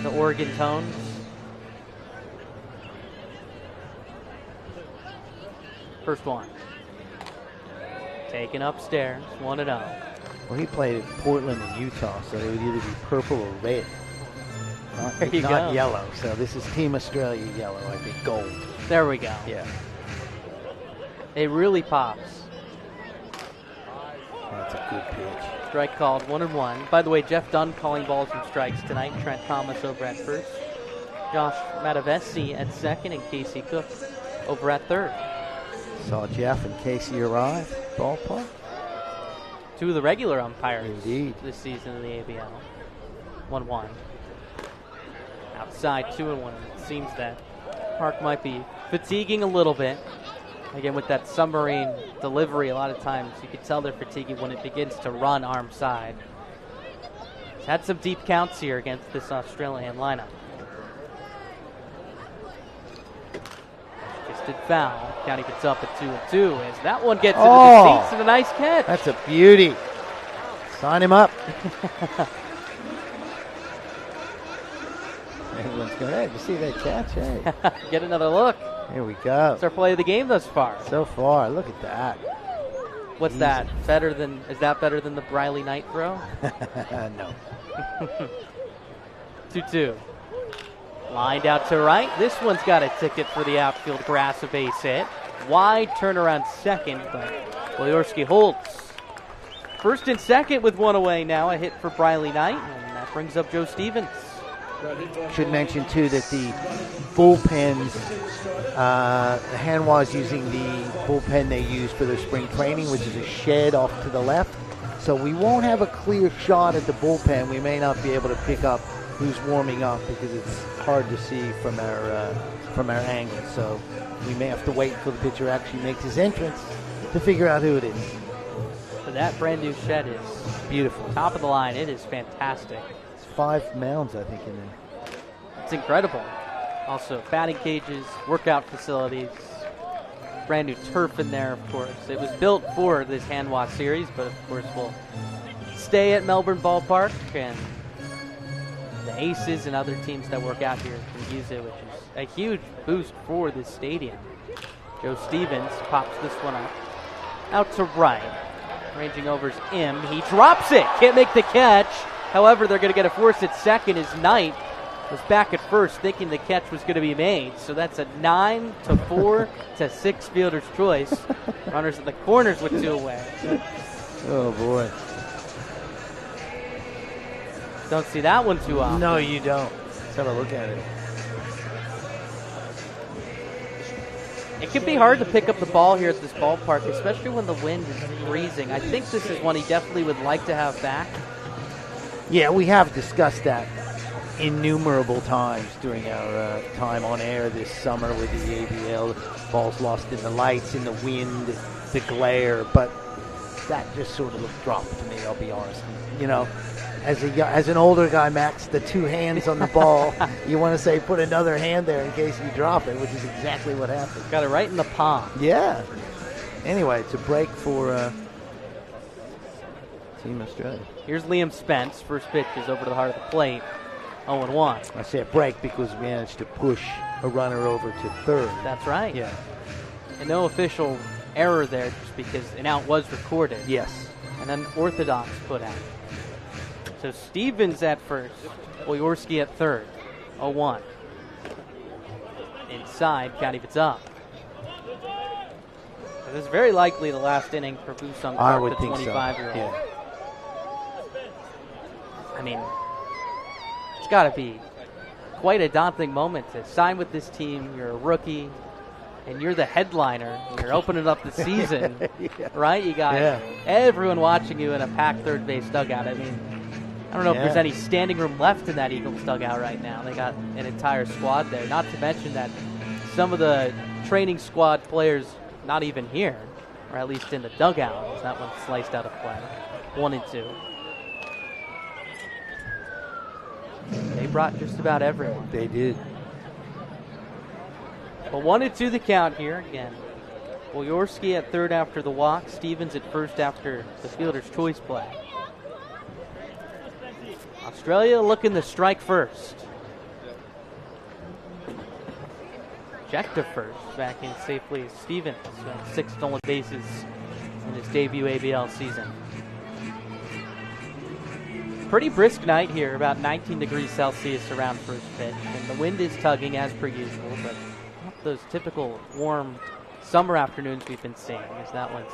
The Oregon tones. First one. Taken upstairs, 1-0. Well, he played in Portland and Utah, so it would either be purple or red. Not yellow. So this is Team Australia yellow, I think gold. There we go. Yeah. It really pops. That's a good pitch. Strike called, 1-1. By the way, Jeff Dunn calling balls and strikes tonight. Trent Thomas over at first. Josh Matavesi at second, and Casey Cook over at third. Saw Jeff and Casey arrive. Ballpark. 2 of the regular umpires Indeed. this season in the ABL. 1-1. Outside, 2-1. It seems that Park might be fatiguing a little bit. Again, with that submarine delivery, a lot of times you can tell they're fatiguing when it begins to run arm side. He's had some deep counts here against this Australian lineup. Fisted foul. County gets up at 2-2 as that one gets into the seats and a nice catch. That's a beauty. Sign him up. Everyone's going, hey, did you see that catch? Hey. Get another look. Here we go. It's our play of the game thus far. So far, look at that. What's that? Is that better than the Briley Knight throw? No. 2-2. Lined out to right. This one's got a ticket for the outfield grass, a base hit. Wide turnaround second, but Boyorski holds. First and second with 1 away now. A hit for Briley Knight, and that brings up Joe Stevens. Should mention, too, that the bullpens, Hanwha is using the bullpen they use for their spring training, which is a shed off to the left. So we won't have a clear shot at the bullpen. We may not be able to pick up who's warming up because it's hard to see from our angle. So we may have to wait until the pitcher actually makes his entrance to figure out who it is. But that brand new shed is beautiful. Top of the line. It is fantastic. 5 mounds, I think, in there. It's incredible. Also, batting cages, workout facilities, brand new turf in there, of course. It was built for this Hanwha series, but of course we'll stay at Melbourne Ballpark, and the Aces and other teams that work out here can use it, which is a huge boost for this stadium. Joe Stevens pops this one up. Out to right. Ranging over's Im. He drops it. Can't make the catch. However, they're going to get a force at second as Knight was back at first thinking the catch was going to be made. So that's a 9-4 to 6 fielder's choice. Runners at the corners with 2 away. Oh, boy. Don't see that one too often. No, you don't. Let's have a look at it. It can be hard to pick up the ball here at this ballpark, especially when the wind is freezing. I think this is one he definitely would like to have back. Yeah, we have discussed that innumerable times during our time on air this summer with the ABL. Balls lost in the lights, in the wind, the glare, but that just sort of looked dropped to me, I'll be honest. You know, as an older guy, Max, the 2 hands on the ball, you want to say put another hand there in case you drop it, which is exactly what happened. Got it right in the palm. Yeah. Anyway, it's a break for Team Australia. Here's Liam Spence. First pitch is over to the heart of the plate. 0-1. I say a break because we managed to push a runner over to third. That's right. Yeah. And no official error there just because an out was recorded. Yes. And then orthodox put out. So Stevens at first. Boyorski at third. 0-1. Inside, count if it's up. So this is very likely the last inning for Busung I Park, would the think 25-year-old. so. Yeah. I mean, it's got to be quite a daunting moment to sign with this team. You're a rookie, and you're the headliner. You're opening up the season, Yeah. right? You got everyone watching you in a packed third base dugout. I mean, I don't know if there's any standing room left in that Eagles dugout right now. They got an entire squad there. Not to mention that some of the training squad players not even here, or at least in the dugout, as that one sliced out of play. 1-2. They brought just about everyone. They did. But 1-2 the count here again. Boyorski at third after the walk. Stevens at first after the fielder's choice play. Australia looking to strike first. Check to first, back in safely. Stevens, 6 stolen bases in his debut ABL season. Pretty brisk night here, about 19 degrees Celsius around first pitch, and the wind is tugging as per usual, but not those typical warm summer afternoons we've been seeing, as that one's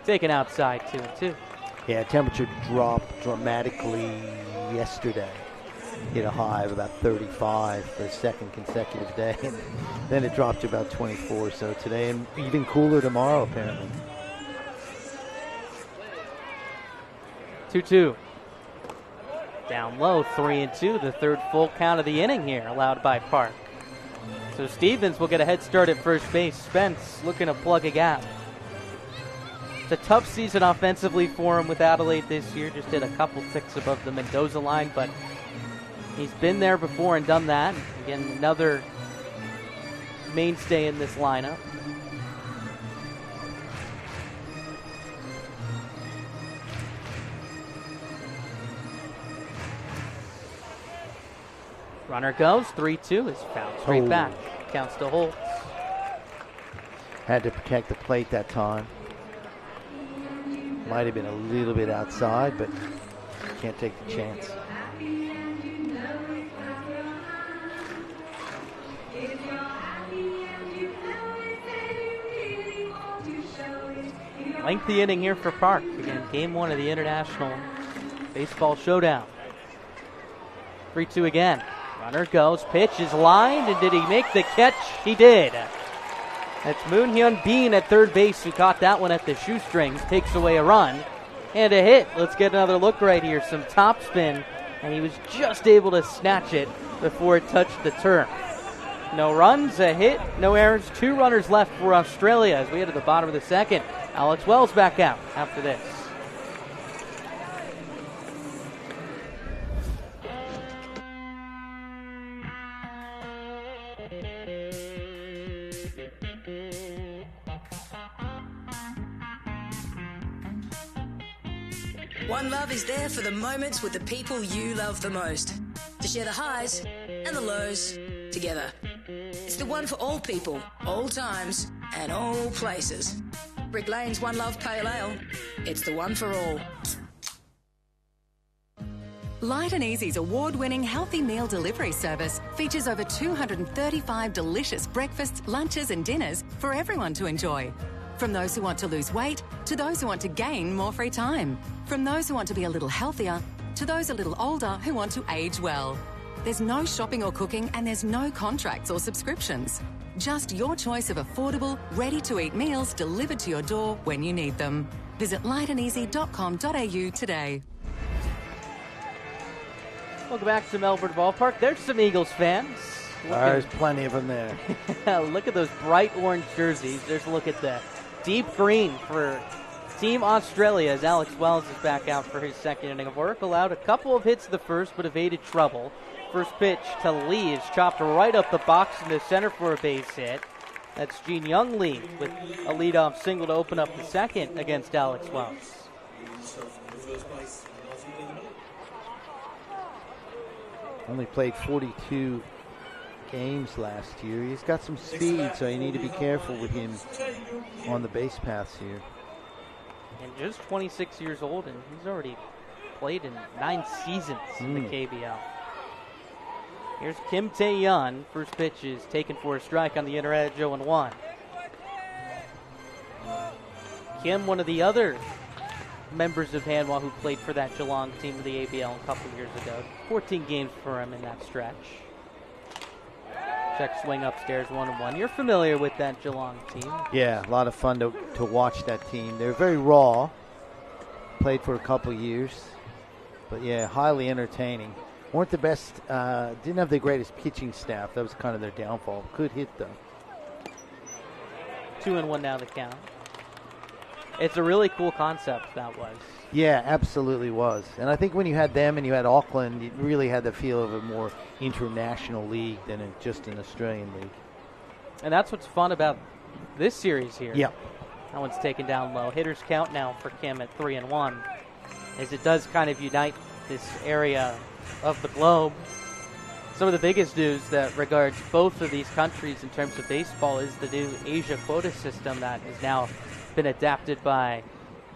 taken outside 2-2. Yeah, temperature dropped dramatically yesterday. Hit a high of about 35 for the second consecutive day. And then it dropped to about 24 so today, and even cooler tomorrow apparently. 2-2. Down low, 3-2, the third full count of the inning here, allowed by Park. So Stevens will get a head start at first base. Spence looking to plug a gap. It's a tough season offensively for him with Adelaide this year. Just did a couple ticks above the Mendoza line, but he's been there before and done that. Again, another mainstay in this lineup. Runner goes, 3-2 is fouled straight back. Counts to Holtz. Had to protect the plate that time. Might have been a little bit outside, but can't take the chance. Lengthy inning here for Park. Again, game 1 of the International Baseball Showdown. 3-2 again. Runner goes, pitch is lined, and did he make the catch? He did. That's Moon Hyun Bean at third base who caught that one at the shoestrings, takes away a run and a hit. Let's get another look right here. Some topspin, and he was just able to snatch it before it touched the turf. No runs, a hit, no errors, 2 runners left for Australia as we head to the bottom of the second. Alex Wells back out after this. One Love is there for the moments with the people you love the most. To share the highs and the lows together. It's the one for all people, all times and all places. Brick Lane's One Love Pale Ale. It's the one for all. Light and Easy's award-winning healthy meal delivery service features over 235 delicious breakfasts, lunches and dinners for everyone to enjoy. From those who want to lose weight to those who want to gain more free time. From those who want to be a little healthier to those a little older who want to age well. There's no shopping or cooking and there's no contracts or subscriptions. Just your choice of affordable, ready-to-eat meals delivered to your door when you need them. Visit lightandeasy.com.au today. Welcome back to Melbourne Ballpark. There's some Eagles fans. There's plenty of them there. Look at those bright orange jerseys. There's a look at the deep green for Team Australia as Alex Wells is back out for his second inning of work. Allowed a couple of hits in the first, but evaded trouble. First pitch to Lee is chopped right up the box in the center for a base hit. That's Gene Young Lee with a leadoff single to open up the second against Alex Wells. Only played 42 games last year. He's got some speed, so you need to be careful with him on the base paths here. And just 26 years old, and he's already played in 9 seasons in the KBL. Here's Kim Tae-yeon. First pitch is taken for a strike on the inner edge, 0-1. Kim, one of the other members of Hanwha who played for that Geelong team of the ABL a couple years ago. 14 games for him in that stretch. Check swing upstairs, 1-1. You're familiar with that Geelong team. Yeah, a lot of fun to watch that team. They're very raw. Played for a couple years. But yeah, highly entertaining. Weren't the best, didn't have the greatest pitching staff. That was kind of their downfall. Could hit though. 2-1 now the count. It's a really cool concept, that was. Yeah, absolutely was. And I think when you had them and you had Auckland, you really had the feel of a more international league than just an Australian league. And that's what's fun about this series here. Yep. That one's taken down low. Hitters count now for Kim at 3-1, as it does kind of unite this area of the globe. Some of the biggest news that regards both of these countries in terms of baseball is the new Asia quota system that has now been adapted by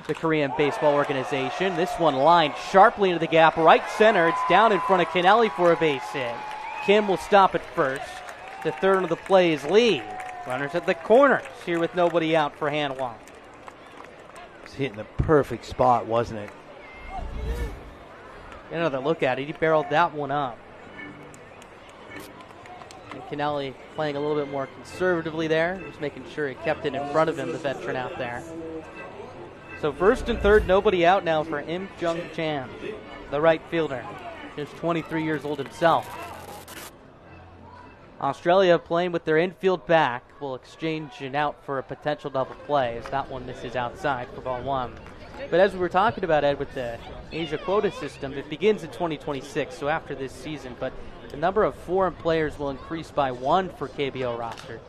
the Korean Baseball Organization. This one lined sharply into the gap, right center. It's down in front of Kennelly for a base hit. Kim will stop at first. The third of the play is Lee. Runners at the corners here with nobody out for Hanwha. It's hitting the perfect spot, wasn't it? Another look at it. He barreled that one up. And Kennelly playing a little bit more conservatively there, just making sure he kept it in front of him, the veteran out there. So first and third, nobody out now for Im Jung Chan, the right fielder, just 23 years old himself. Australia playing with their infield back will exchange an out for a potential double play as that one misses outside for ball one. But as we were talking about, Ed, with the Asia quota system, it begins in 2026, so after this season, but the number of foreign players will increase by 1 for KBO rosters.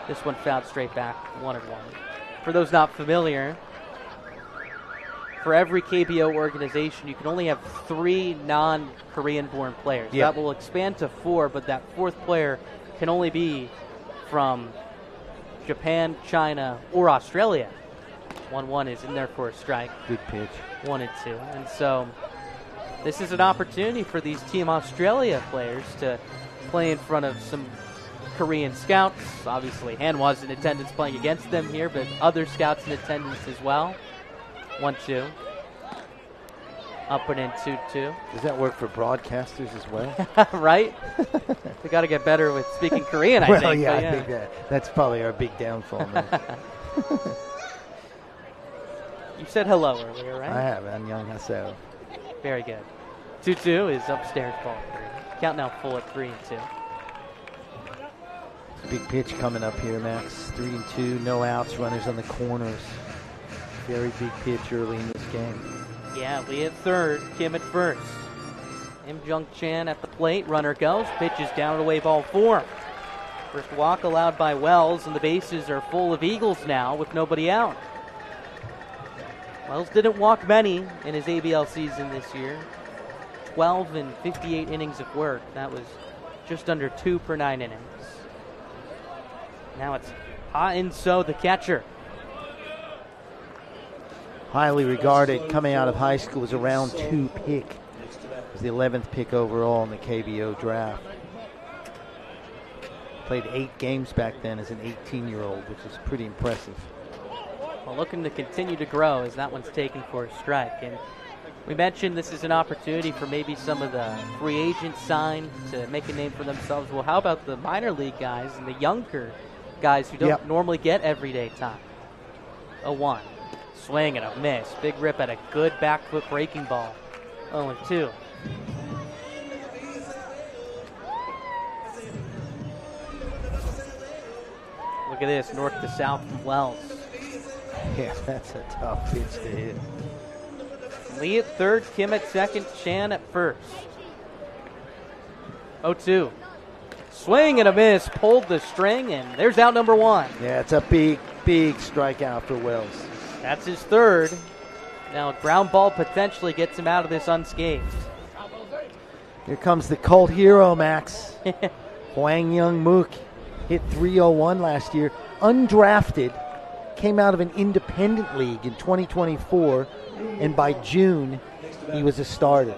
This one fouled straight back, 1-1. For those not familiar, for every KBO organization, you can only have 3 non-Korean-born players. Yep. That will expand to 4, but that 4th player can only be from Japan, China, or Australia. 1-1 is in there for a strike. Good pitch. 1-2. And so this is an opportunity for these Team Australia players to play in front of some Korean scouts. Obviously, Hanwha's in attendance playing against them here, but other scouts in attendance as well. 1-2. Up and in 2-2. Does that work for broadcasters as well? Right? We got to get better with speaking Korean, I think. Well, yeah, I think that's probably our big downfall. You said hello earlier, right? I have. 안녕하세요. Very good. 2-2 is upstairs ball 3. Count now full at 3-2. Big pitch coming up here, Max. 3-2, no outs, runners on the corners. Very big pitch early in this game. Yeah, Lee at third, Kim at first. Im Jung Chan at the plate, runner goes, pitches down and away, ball 4. First walk allowed by Wells, and the bases are full of Eagles now with nobody out. Wells didn't walk many in his ABL season this year. 12 and 58 innings of work. That was just under 2 per 9 innings. Now it's Ha-In-So, the catcher. Highly regarded coming out of high school, was a round 2 pick. It was the 11th pick overall in the KBO draft. Played 8 games back then as an 18-year-old, which is pretty impressive. Well, looking to continue to grow as that one's taken for a strike. And we mentioned this is an opportunity for maybe some of the free agents signed to make a name for themselves. Well, how about the minor league guys and the younger guys who don't normally get everyday time? 0-1. Swing and a miss. Big rip at a good back foot breaking ball. 0-2. Look at this, north to south from Wells. Yeah, that's a tough pitch to hit. Lee at third, Kim at second, Chan at first. 0-2. Swing and a miss, pulled the string, and there's out number 1. Yeah, it's a big, big strikeout for Wells. That's his third. Now a ground ball potentially gets him out of this unscathed. Here comes the cult hero, Max. Hwang Young Mook hit .301 last year. Undrafted. Came out of an independent league in 2024, and by June, he was a starter.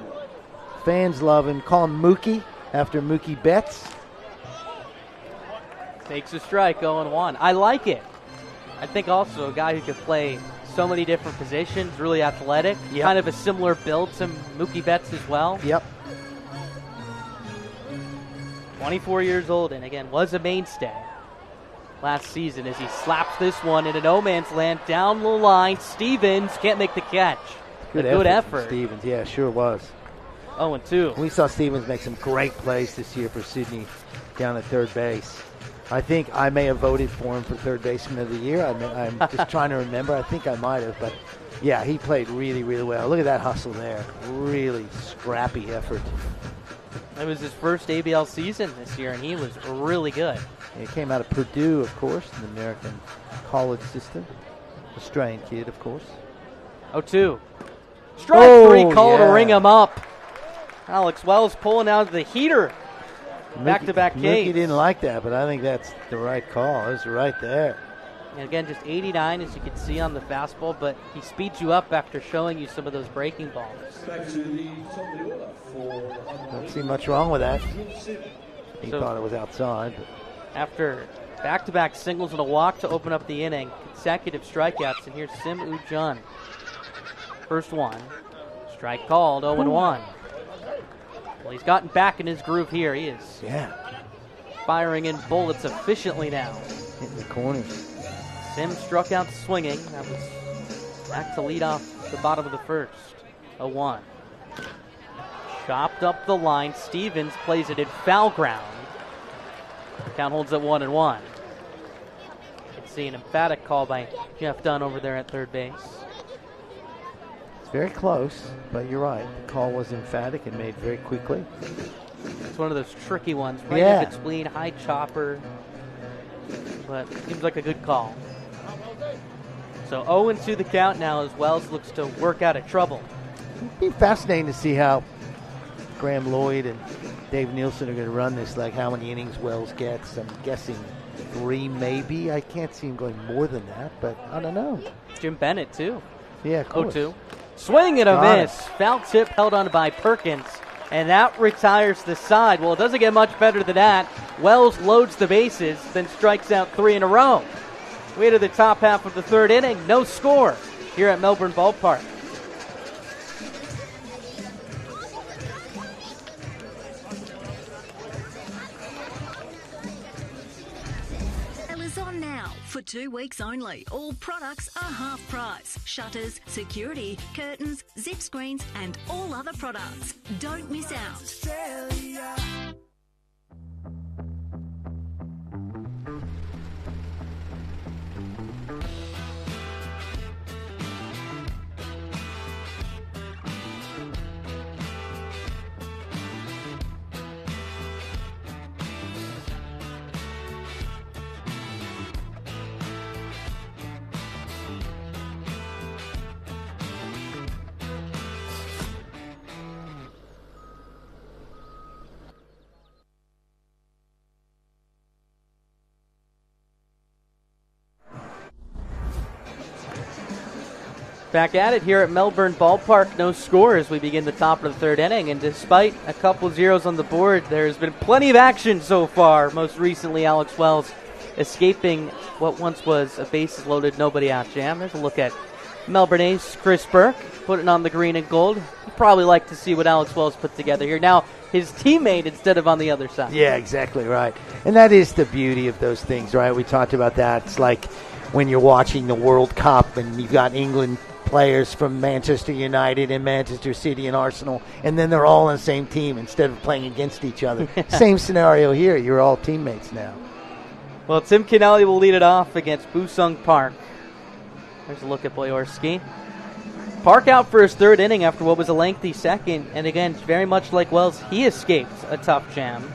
Fans love him. Call him Mookie after Mookie Betts. Takes a strike, 0-1. I like it. I think also a guy who could play so many different positions, really athletic, kind of a similar build to Mookie Betts as well. Yep. 24 years old, and again, was a mainstay last season as he slaps this one in a no-man's land down the line. Stevens can't make the catch. Good effort. Stevens, yeah, sure was. 0-2. We saw Stevens make some great plays this year for Sydney down at third base. I think I may have voted for him for third baseman of the year. I'm just trying to remember. I think I might have, but yeah, he played really, really well. Look at that hustle there. Really scrappy effort. It was his first ABL season this year, and he was really good. He came out of Purdue, of course, in the American college system. Australian kid, of course. 0-2. Strike 3 call to ring him up. Alex Wells pulling out the heater. Back-to-back Ks. He didn't like that, but I think that's the right call. It's right there. And again, just 89, as you can see on the fastball, but he speeds you up after showing you some of those breaking balls. Don't see much wrong with that. He thought it was outside. But. After back-to-back singles and a walk to open up the inning, consecutive strikeouts, and here's Sim Woo-Jun. First one. Strike called, 0-1. Well, he's gotten back in his groove here. He is firing in bullets efficiently now. Hitting the corners. Sim struck out swinging. That was back to lead off the bottom of the first. 0-1. Chopped up the line. Stevens plays it in foul ground. Count holds at 1-1. You can see an emphatic call by Jeff Dunn over there at third base. Very close, but you're right. The call was emphatic and made very quickly. It's one of those tricky ones. Right in between, high chopper, but seems like a good call. So 0-2 the count now as Wells looks to work out of trouble. It'd be fascinating to see how Graham Lloyd and Dave Nielsen are going to run this, like how many innings Wells gets. I'm guessing 3 maybe. I can't see him going more than that, but I don't know. Jim Bennett too. Yeah, of course. 0-2. Swing and a miss. Foul tip held on by Perkins, and that retires the side. Well, it doesn't get much better than that. Wells loads the bases, then strikes out 3 in a row. We to the top half of the third inning. No score here at Melbourne Ballpark. For 2 weeks only, all products are half price. Shutters, security, curtains, zip screens, and all other products. Don't miss out. Australia. Back at it here at Melbourne Ballpark. No score as we begin the top of the third inning. And despite a couple zeros on the board, there's been plenty of action so far. Most recently, Alex Wells escaping what once was a bases loaded, nobody out jam. There's a look at Melbourne ace Chris Burke putting on the green and gold. You'd probably like to see what Alex Wells put together here. Now, his teammate instead of on the other side. Yeah, exactly right. And that is the beauty of those things, right? We talked about that. It's like when you're watching the World Cup and you've got England players from Manchester United and Manchester City and Arsenal, and then they're all on the same team instead of playing against each other. Same scenario here. You're all teammates now. Well, Tim Kennelly will lead it off against Busung Park. There's a look at Boyorski. Park out for his third inning after what was a lengthy second, and again, very much like Wells, he escaped a tough jam.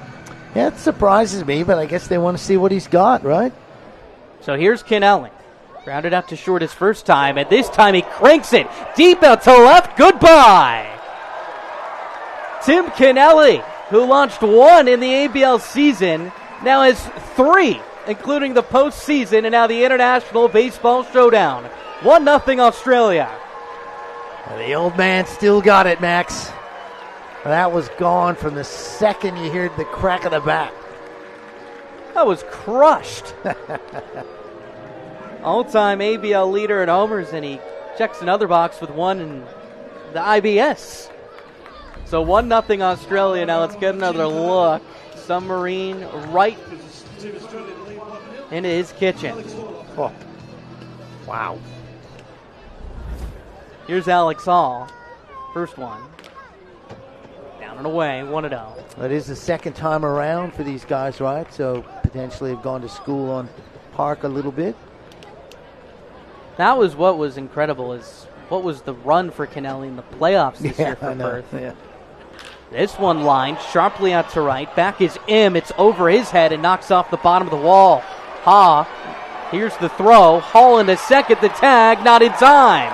Yeah, it surprises me, but I guess they want to see what he's got, right? So here's Kennelly. Grounded out to short his first time, and this time he cranks it deep out to left. Goodbye. Tim Kennelly, who launched 1 in the ABL season, now has 3, including the postseason and now the International Baseball Showdown. 1-0 Australia. The old man still got it, Max. That was gone from the second you heard the crack of the bat. That was crushed. All-time ABL leader in homers, and he checks another box with 1 in the IBS. So 1-0 Australia. Now let's get another look. Submarine right into his kitchen. Oh. Wow. Here's Alex Hall. First one. Down and away, 1-0. That is the second time around for these guys, right? So potentially have gone to school on Park a little bit. That was what was incredible, is what was the run for Kennelly in the playoffs this year for Perth. Yeah. This one lined sharply out to right. Back is Im. It's over his head and knocks off the bottom of the wall. Here's the throw. Hall into second. The tag, not in time.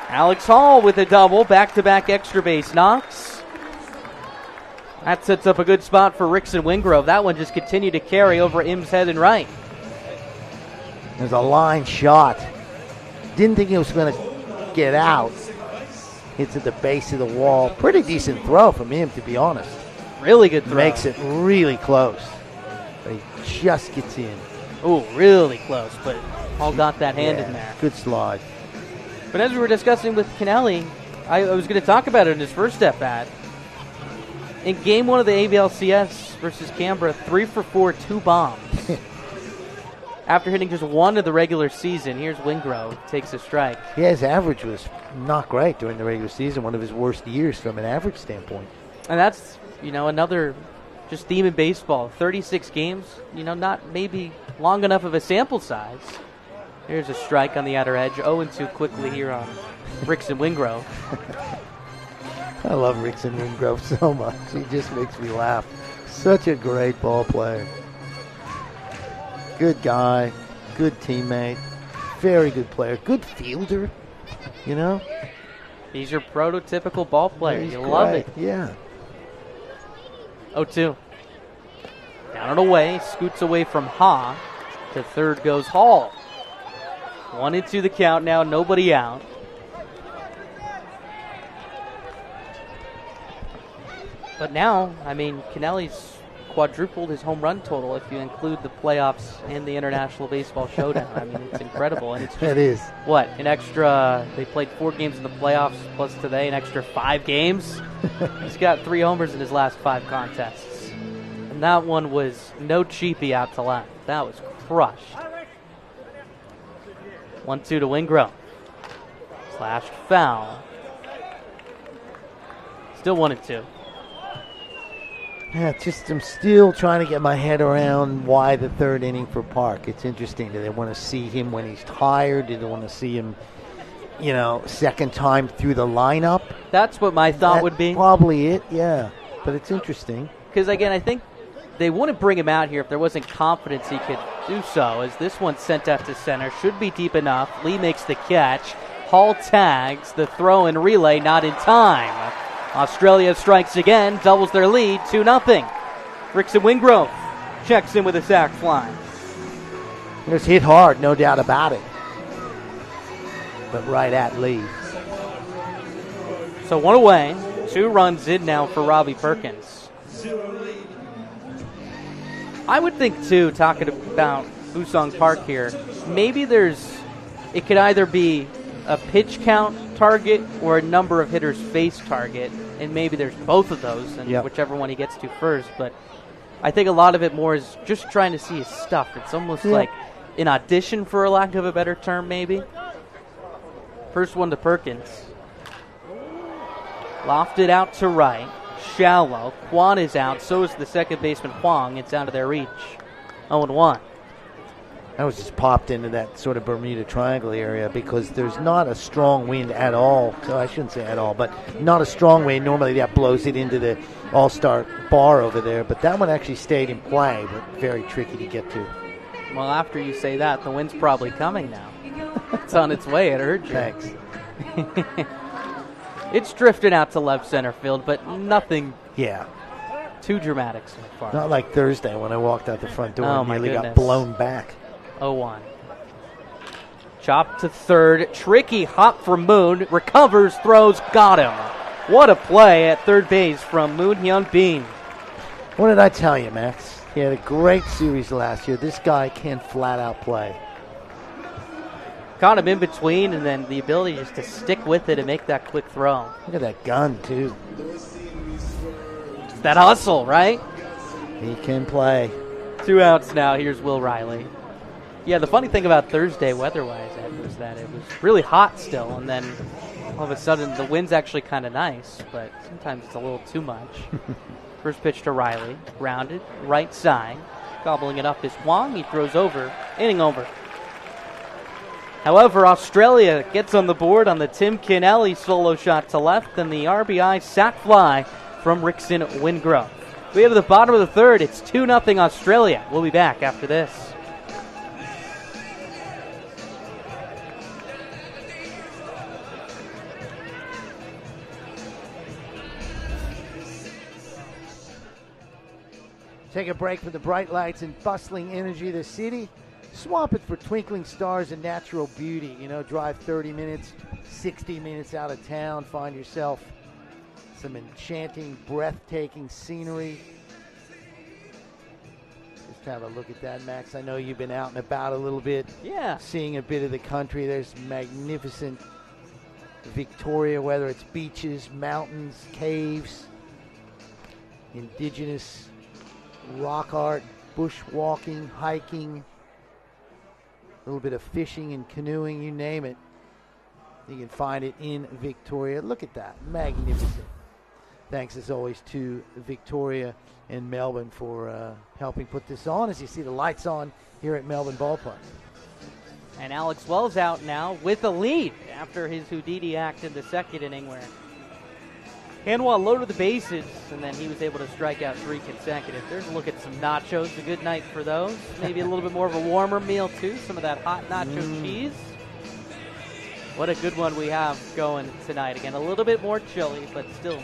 Alex Hall with a double. Back-to-back extra base knocks. That sets up a good spot for Rickson Wingrove. That one just continued to carry over Im's head and right. There's a line shot. Didn't think it was going to get out. Hits at the base of the wall. Pretty decent throw from him, to be honest. Really good throw. Makes it really close. But he just gets in. Oh, really close, but Hall got that hand in there. Good slide. But as we were discussing with Kennelly, I was going to talk about it in his first at-bat. In Game 1 of the ABLCS versus Canberra, 3 for 4, 2 bombs. After hitting just 1 of the regular season, here's Wingrove, takes a strike. Yeah, his average was not great during the regular season, one of his worst years from an average standpoint. And that's, another just theme in baseball. 36 games, not maybe long enough of a sample size. Here's a strike on the outer edge. 0-2 quickly here on Rickson Wingrove. I love Rickson Wingrove so much. He just makes me laugh. Such a great ball player. Good guy, good teammate, very good player, good fielder, He's your prototypical ball player. He's you love great. it. Yeah. 0-2. Down and away, scoots away from Ha. To third goes Hall. 1-2 the count now, nobody out. But now, Kennelly's quadrupled his home run total if you include the playoffs and the International Baseball Showdown. It's incredible. And it's just, it is. What, an extra, they played 4 games in the playoffs, plus today an extra 5 games. He's got 3 homers in his last 5 contests. And that one was no cheapie out to left. That was crushed. 1-2 to Wingrove. Slashed foul. Still 1-2. Yeah, I'm still trying to get my head around why the third inning for Park. It's interesting. Do they want to see him when he's tired? Do they want to see him, second time through the lineup? That's what my thought would be. Probably it, yeah. But it's interesting. Because, again, I think they wouldn't bring him out here if there wasn't confidence he could do so, as this one's sent out to center. Should be deep enough. Lee makes the catch. Hall tags. The throw and relay not in time. Australia strikes again, doubles their lead, 2-0. Rickson Wingrove checks in with a sac fly. It was hit hard, no doubt about it. but right at lead. So 1 away, 2 runs in now for Robbie Perkins. I would think, too, talking about Busong Park here, maybe it could either be a pitch count target or a number of hitters face target, and maybe there's both of those, and whichever one he gets to first. But I think a lot of it more is just trying to see his stuff. It's almost like an audition, for lack of a better term, maybe. First one to Perkins. Lofted out to right. Shallow. Kwan is out. So is the second baseman Huang. It's out of their reach. 0-1. That was just popped into that sort of Bermuda Triangle area because there's not a strong wind at all. So I shouldn't say at all, but not a strong wind. Normally that blows it into the All-Star bar over there, but that one actually stayed in play, but very tricky to get to. Well, after you say that, the wind's probably coming now. It's on its way. It heard you. Thanks. It's drifted out to left center field, but nothing Yeah. too dramatic so far. Not like Thursday when I walked out the front door Oh, and my nearly got goodness. blown back. 0-1. Chop to third. Tricky hop from Moon. Recovers, throws, got him. What a play at third base from Moon Hyun Bin. What did I tell you, Max? He had a great series last year. This guy can flat out play. Caught him in between, and then the ability just to stick with it and make that quick throw. Look at that gun, too. It's that hustle, right? He can play. 2 outs now. Here's Will Riley. Yeah, the funny thing about Thursday weather-wise, Ed, was that it was really hot still, and then all of a sudden the wind's actually kind of nice, but sometimes it's a little too much. First pitch to Riley. Grounded. Right side. Gobbling it up is Huang. He throws over. Inning over. However, Australia gets on the board on the Tim Kennelly solo shot to left and the RBI sac fly from Rickson Wingrove. We have the bottom of the third. It's 2-0 Australia. We'll be back after this. Take a break from the bright lights and bustling energy of the city. Swap it for twinkling stars and natural beauty. You know, drive 30 minutes, 60 minutes out of town. Find yourself some enchanting, breathtaking scenery. Just have a look at that, Max. I know you've been out and about a little bit. Yeah. Seeing a bit of the country. There's magnificent Victoria, whether it's beaches, mountains, caves, indigenous rock art, bushwalking, hiking, a little bit of fishing and canoeing, you name it. You can find it in Victoria. Look at that. Magnificent. Thanks, as always, to Victoria and Melbourne for helping put this on. As you see the lights on here at Melbourne Ballpark. And Alex Wells out now with a lead after his Houdini act in the second inning where Hanwha loaded the bases, and then he was able to strike out 3 consecutive. There's a look at some nachos. A good night for those. Maybe a little bit more of a warmer meal, too. Some of that hot nacho cheese. What a good one we have going tonight. Again, a little bit more chilly, but still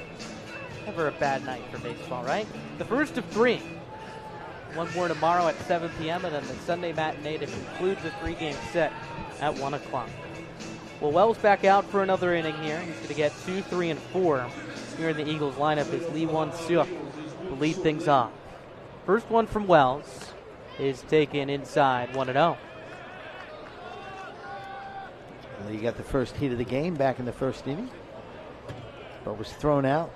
never a bad night for baseball, right? The first of 3. One more tomorrow at 7 p.m., and then the Sunday matinee to conclude the 3-game set at 1 o'clock. Well, Wells back out for another inning here. He's going to get 2, 3, and 4. Here in the Eagles lineup is Lee Won-seok to lead things off. First one from Wells is taken inside 1-0. Well, you got the first hit of the game back in the first inning, but was thrown out.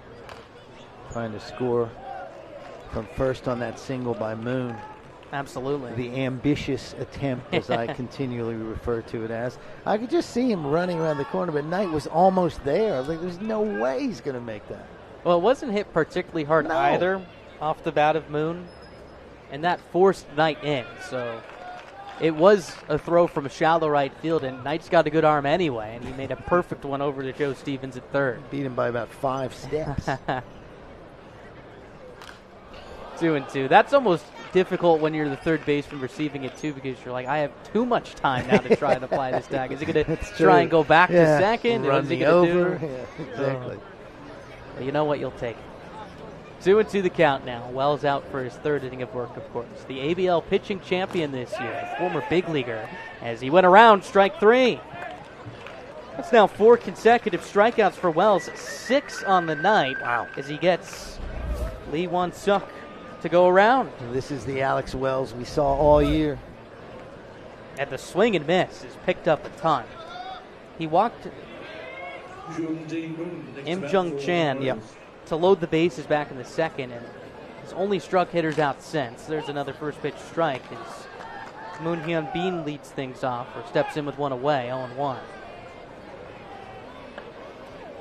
Trying to score from first on that single by Moon. Absolutely. The ambitious attempt, as I continually refer to it as. I could just see him running around the corner, but Knight was almost there. I was like, there's no way he's going to make that. Well, it wasn't hit particularly hard either off the bat of Moon, and that forced Knight in. So it was a throw from a shallow right field, and Knight's got a good arm anyway, and he made a perfect one over to Joe Stevens at third. Beat him by about 5 steps. 2-2. That's almost difficult when you're the third baseman receiving it too, because you're like, I have too much time now to try and apply this tag. Is he going to try and go back to second? Run What's he me going to over. do? Yeah, exactly. Well, you know what? You'll take it. 2-2 the count now. Wells out for his third inning of work, of course. The ABL pitching champion this year, a former big leaguer, as he went around, strike 3. That's now 4 consecutive strikeouts for Wells, 6 on the night. Wow. As he gets Lee Won-suk to go around. This is the Alex Wells we saw all year. And the swing and miss is picked up a ton. He walked Im Jung Chan to load the bases back in the second, and has only struck hitters out since. There's another first pitch strike as Moon Hyun Bin leads things off, or steps in with one away, 0-1.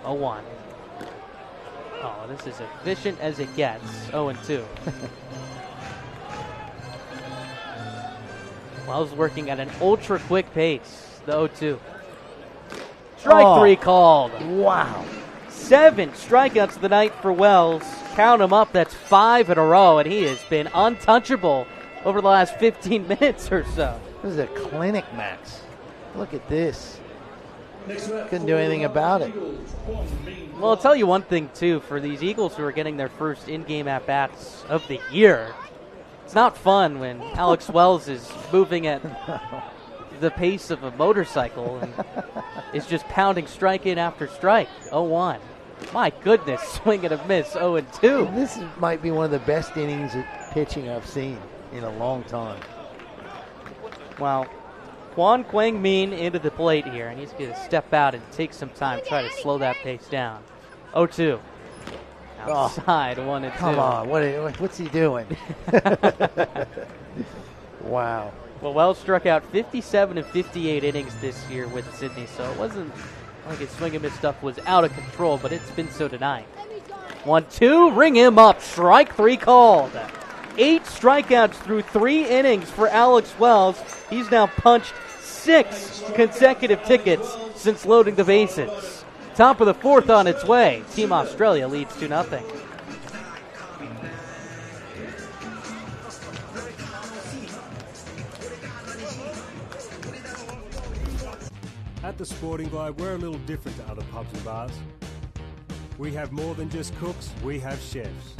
0-1. Oh, this is efficient as it gets, 0-2. Wells working at an ultra-quick pace, the 0-2. Strike 3 called. Wow. 7 strikeouts of the night for Wells. Count him up, that's 5 in a row, and he has been untouchable over the last 15 minutes or so. This is a clinic, Max. Look at this. Couldn't do anything about it. Well, I'll tell you one thing, too, for these Eagles who are getting their first in-game at-bats of the year, it's not fun when Alex Wells is moving at the pace of a motorcycle and is just pounding strike in after strike. 0-1. My goodness, swing and a miss, 0-2. This might be one of the best innings of pitching I've seen in a long time. Well, Kwon Kwang Min into the plate here, and he's going to step out and take some time, try to slow that pace down. 0-2. Outside, 1-2. Come on, what's he doing? Wow. Well, Wells struck out 57 and 58 innings this year with Sydney, so it wasn't like his swing and miss stuff was out of control, but it's been so tonight. 1-2, ring him up. Strike 3 called. 8 strikeouts through 3 innings for Alex Wells. He's now punched 6 consecutive tickets since loading the bases. Top of the 4th on its way. Team Australia leads 2-0. At the Sporting Globe, we're a little different to other pubs and bars. We have more than just cooks, we have chefs.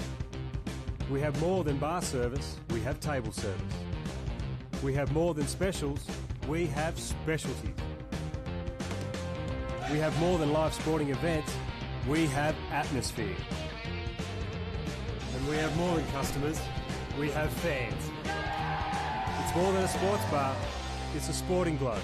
We have more than bar service, we have table service. We have more than specials, we have specialties. We have more than live sporting events, we have atmosphere. And we have more than customers, we have fans. It's more than a sports bar, it's a Sporting Globe.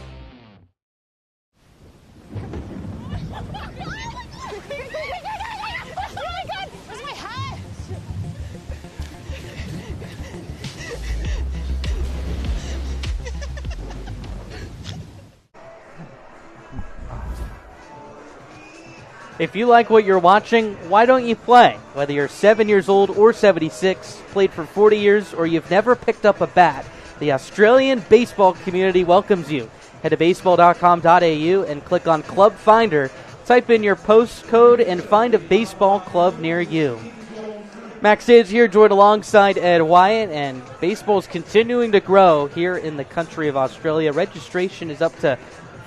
If you like what you're watching, why don't you play? Whether you're 7 years old or 76, played for 40 years, or you've never picked up a bat, the Australian baseball community welcomes you. Head to baseball.com.au and click on Club Finder. Type in your postcode and find a baseball club near you. Max Davis here, joined alongside Ed Wyatt, and baseball is continuing to grow here in the country of Australia. Registration is up to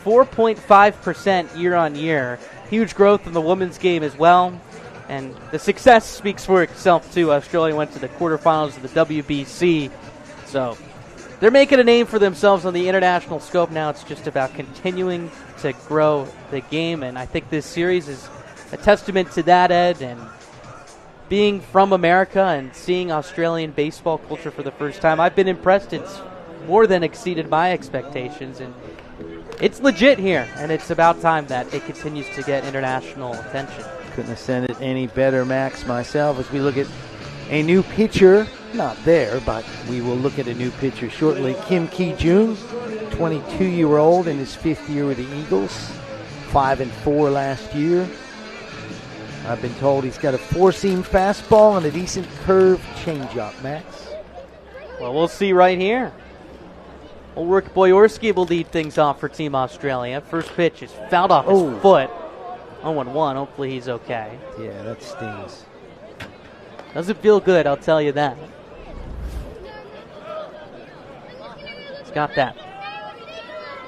4.5% year on year. Huge growth in the women's game as well. And the success speaks for itself, too. Australia went to the quarterfinals of the WBC. So they're making a name for themselves on the international scope. Now it's just about continuing to grow the game. And I think this series is a testament to that, Ed. And being from America and seeing Australian baseball culture for the first time, I've been impressed. It's more than exceeded my expectations. And it's legit here, and it's about time that it continues to get international attention. Couldn't have said it any better, Max, myself, as we look at a new pitcher. Not there, but we will look at a new pitcher shortly. Kim Ki-jung, 22-year-old in his 5th year with the Eagles. 5-4 last year. I've been told he's got a 4-seam fastball and a decent curve changeup, Max. Well, we'll see right here. Ulrich Boyorski will lead things off for Team Australia. First pitch is fouled off his foot. 0-1. Hopefully he's okay. Yeah, that stings. Doesn't feel good, I'll tell you that. He's got that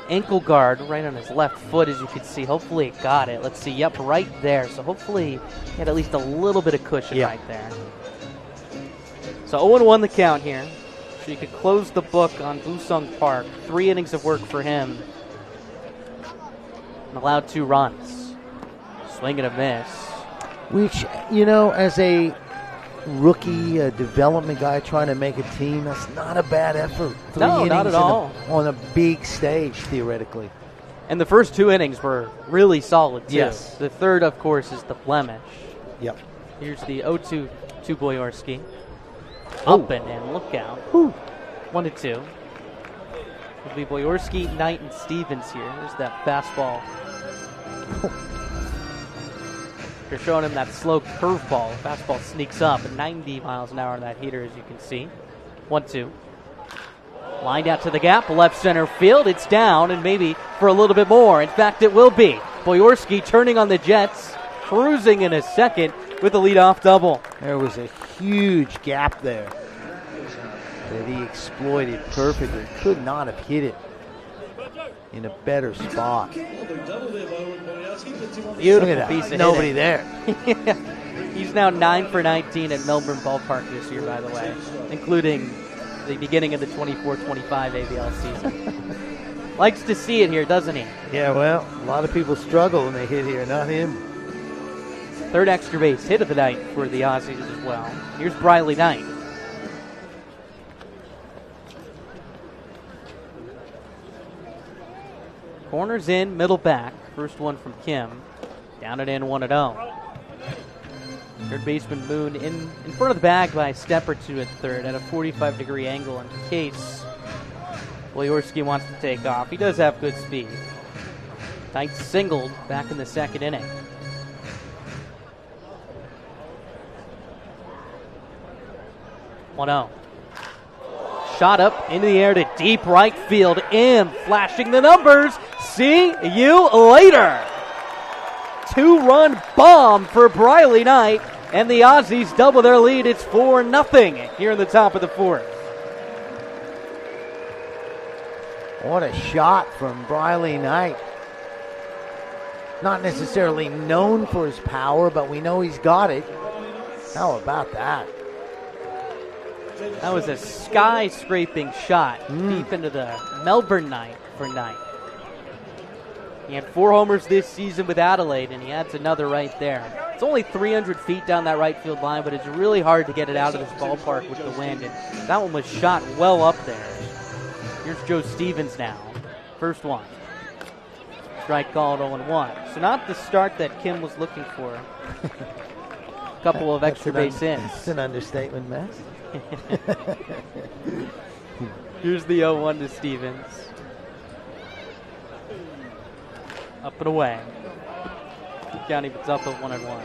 ankle guard right on his left foot, as you can see. Hopefully it got it. Let's see. Yep, right there. So hopefully he had at least a little bit of cushion right there. So 0-1 the count here. So you could close the book on Busong Park. 3 innings of work for him. and allowed 2 runs. Swing and a miss. Which, you know, as a rookie development guy trying to make a team, that's not a bad effort. 3 No, innings not at all. on a big stage, theoretically. And the first 2 innings were really solid, too. Yes. The third, of course, is the blemish. Yep. Here's the 0-2 to Boyorski. Up and look out. 1-2. It'll be Boyorski, Knight, and Stevens here. There's that fastball. They're showing him that slow curveball. Fastball sneaks up at 90 miles an hour on that heater, as you can see. 1-2. Lined out to the gap, left center field. It's down, and maybe for a little bit more. In fact, it will be. Boyorski turning on the Jets, cruising in a second with a leadoff double. There was a huge gap there that he exploited perfectly. Could not have hit it in a better spot. Beautiful piece of Nobody hitting. there. He's now 9 for 19 at Melbourne Ballpark this year, by the way, including the beginning of the 24-25 ABL season. Likes to see it here, doesn't he? Yeah, well, a lot of people struggle when they hit here, not him. Third extra base hit of the night for the Aussies as well. Here's Briley Knight. Corners in, middle back. First one from Kim. Down and in, 1-0. Third baseman Moon in front of the bag by a step or two at third at a 45-degree angle in case Boyorski wants to take off. He does have good speed. Knight singled back in the second inning. Shot up into the air to deep right field. Flashing the numbers. See you later. 2-run bomb for Briley Knight, and the Aussies double their lead. It's 4-0 here in the top of the fourth. What a shot from Briley Knight. Not necessarily known for his power, but we know he's got it. How about that? That was a sky-scraping shot deep into the Melbourne night for Knight. He had 4 homers this season with Adelaide, and he adds another right there. It's only 300 feet down that right field line, but it's really hard to get it out of this ballpark with the wind, and that one was shot well up there. Here's Joe Stevens now. First one. Strike called 0-1. So not the start that Kim was looking for. A couple of extra base hits. It's an understatement, Max. Here's the 0-1 to Stevens. Up and away. County puts up at 1-1.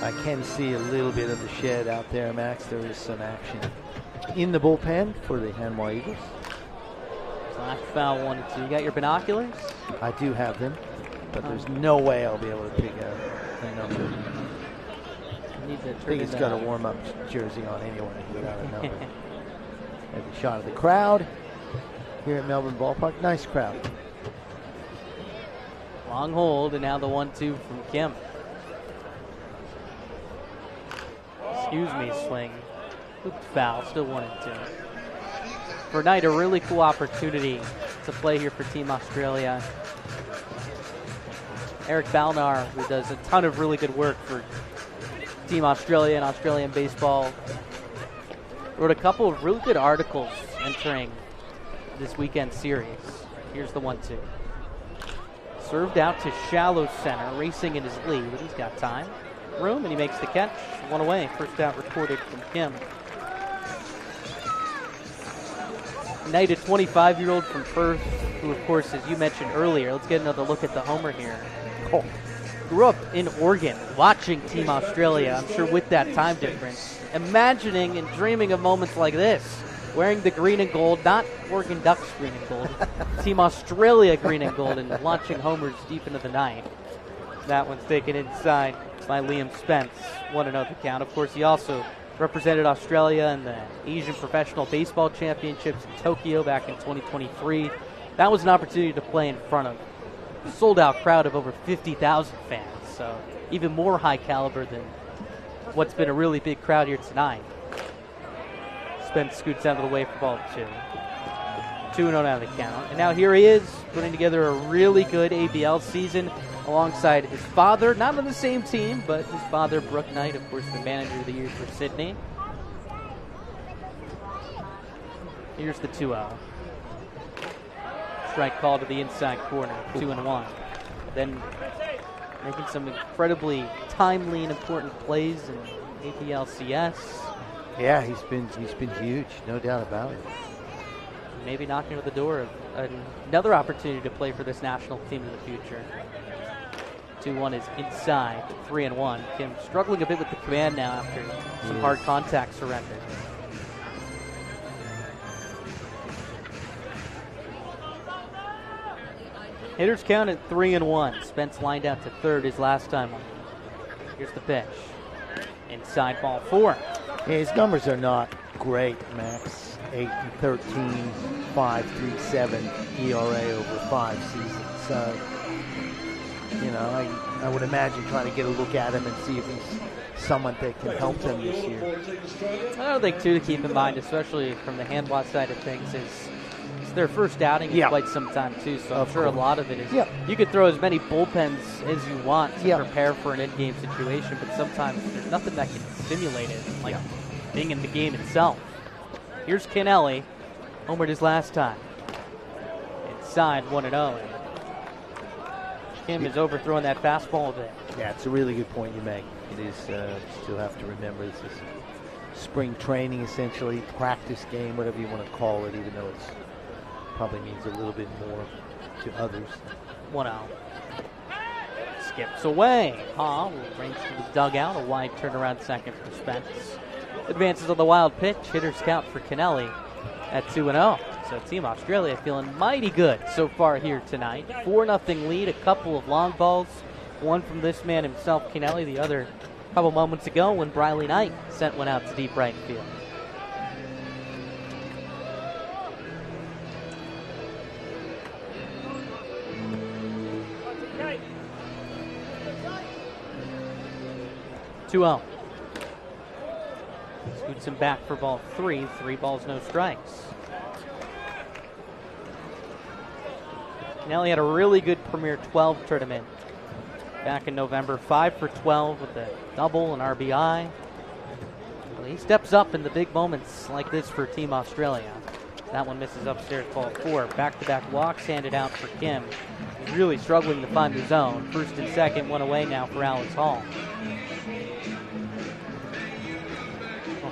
I can see a little bit of the shed out there, Max. There is some action in the bullpen for the Hanwha Eagles. Slash foul 1-2. You got your binoculars? I do have them, but there's no way I'll be able to pick a number. I think it's got a warm-up jersey on anyway without a number. Have a shot of the crowd here at Melbourne Ballpark. Nice crowd. Long hold, and now the 1-2 from Kim. Excuse me, swing. Hooped foul, still 1-2. For Knight, a really cool opportunity to play here for Team Australia. Eric Balnar, who does a ton of really good work for Team Australia and Australian baseball, wrote a couple of really good articles entering this weekend series. Here's the 1-2. Served out to shallow center, racing in his lead, but he's got time. Room, and he makes the catch. One away. First out recorded from Kim. Knight, a 25-year-old from Perth, who, of course, as you mentioned earlier, let's get another look at the homer here. Grew up in Oregon, watching Team Australia, I'm sure with that time difference, imagining and dreaming of moments like this, wearing the green and gold, not Oregon Ducks green and gold, Team Australia green and gold, and launching homers deep into the night. That one's taken inside by Liam Spence. 1-0 the count. Of course, he also represented Australia in the Asian Professional Baseball Championships in Tokyo back in 2023. That was an opportunity to play in front of a sold-out crowd of over 50,000 fans, so even more high caliber than what's been a really big crowd here tonight. Spence scoots out of the way for ball 2. 2-0 out of the count. And now here he is putting together a really good ABL season alongside his father. Not on the same team, but his father, Brooke Knight, of course, the manager of the year for Sydney. Here's the 2-0. Strike call to the inside corner, 2-1. Then making some incredibly timely and important plays in APLCS. Yeah, he's been huge, no doubt about it. Maybe knocking at the door of another opportunity to play for this national team in the future. 2-1 is inside, 3-1. Kim struggling a bit with the command now after some hard contact surrender. Hitters count at 3-1. Spence lined out to third his last time on. Here's the pitch. Inside, ball 4. Yeah, his numbers are not great, Max. 8-13, 5.37 ERA over 5 seasons. So, I would imagine trying to get a look at him and see if he's someone that can help them this year. Another thing, too, to keep in mind, especially from the Hanwha side of things, is it's their first outing in quite some time, too. So I'm sure a lot of it is you could throw as many bullpens as you want to prepare for an in-game situation, but sometimes there's nothing that can stimulate it, like being in the game itself. Here's Kennelly, homered his last time. Inside, 1-0. Kim is overthrowing that fastball a bit. Yeah, it's a really good point you make. It is, still have to remember, this is spring training, essentially, practice game, whatever you want to call it, even though it's probably means a little bit more to others. 1-0. Skips away. Ha will range to the dugout. A wide turnaround second for Spence. Advances on the wild pitch. Hitters count for Kennelly at 2-0. So Team Australia feeling mighty good so far here tonight. 4-0 lead. A couple of long balls. One from this man himself, Kennelly. The other a couple moments ago when Briley Knight sent one out to deep right field. Scoots him back for ball 3. 3 balls, no strikes. Kennelly had a really good Premier 12 tournament back in November. 5 for 12 with a double and RBI. Well, he steps up in the big moments like this for Team Australia. That one misses upstairs, ball 4. Back-to-back walks handed out for Kim. He's really struggling to find the zone. First and second, one away now for Alex Hall.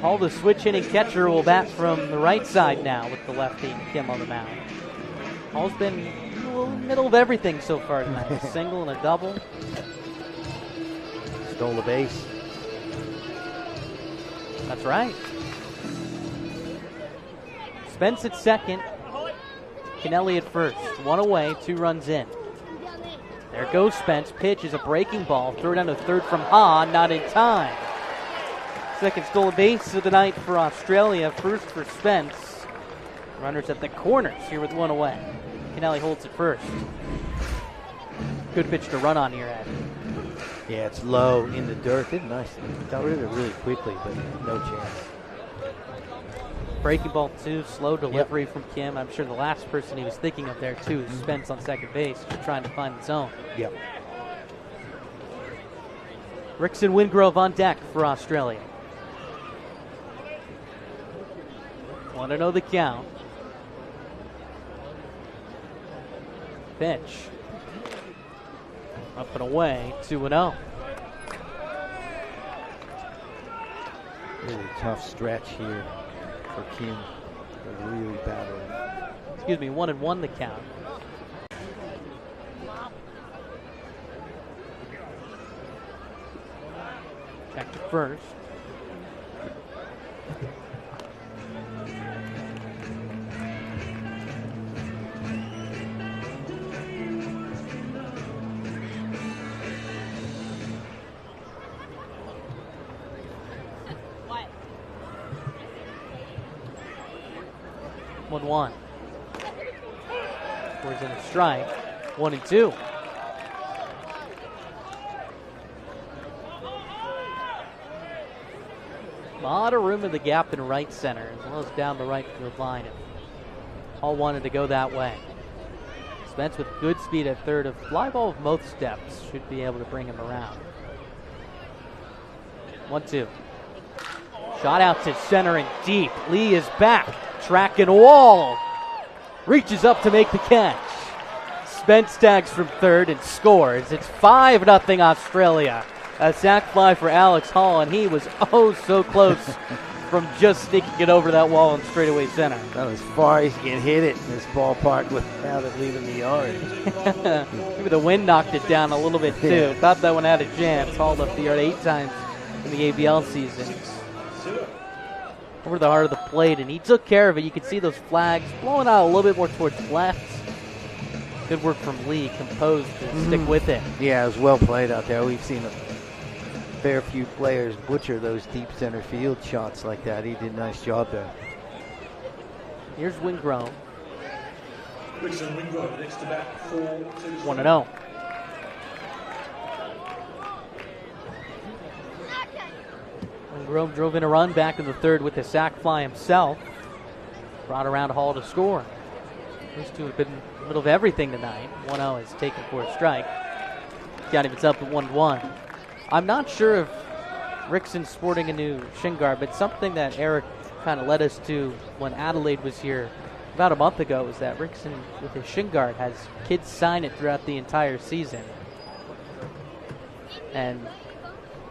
Hall, the switch hitting catcher, will bat from the right side now with the lefty Kim on the mound. Hall's been in the middle of everything so far tonight. A single and a double. Stole a base. That's right. Spence at second. Kennelly at first. 1 away, 2 runs in. There goes Spence. Pitch is a breaking ball. Throw down to third from Ha, not in time. Second stolen base of the night for Australia. First for Spence. Runners at the corners here with 1 away. Kennelly holds it first. Good pitch to run on here, Ed. Yeah, it's low in the dirt. Did nice. Got rid of it really quickly, but no chance. Breaking ball 2, slow delivery from Kim. I'm sure the last person he was thinking of there, too, is Spence on second base, just trying to find the zone. Yep. Rickson Wingrove on deck for Australia. 1-0 the count. Pitch. Up and away, 2-0. Really tough stretch here for Kim. They're really battling. Excuse me, 1-1 the count. Check to first. One. Scores in a strike. 1-2. A lot of room in the gap in right center, as well as down the right field line. All wanted to go that way. Spence with good speed at third. A fly ball of most steps should be able to bring him around. 1-2. Shot out to center and deep. Lee is back. Track and wall. Reaches up to make the catch. Spence tags from third and scores. It's 5-0 Australia. A sac fly for Alex Hall, and he was so close from just sneaking it over that wall in straightaway center. Well, as far as you can hit it in this ballpark without it leaving the yard. Maybe the wind knocked it down a little bit too. Yeah. Thought that one had a chance. Hauled up the yard 8 times in the ABL season. Over the heart of the plate, and he took care of it. You can see those flags blowing out a little bit more towards left. Good work from Lee, composed to stick with it. Yeah, it was well played out there. We've seen a fair few players butcher those deep center field shots like that. He did a nice job there. Here's Wingrove. Wingrove next to bat 4-2. 1-0. Wingrove drove in a run back in the third with the sac fly himself. Brought around Hall to score. These two have been in the middle of everything tonight. 1-0 is taken for a strike. It's up at 1-1. I'm not sure if Rickson's sporting a new shin guard, but something that Eric kind of led us to when Adelaide was here about a month ago was that Rickson, with his shin guard, has kids sign it throughout the entire season. And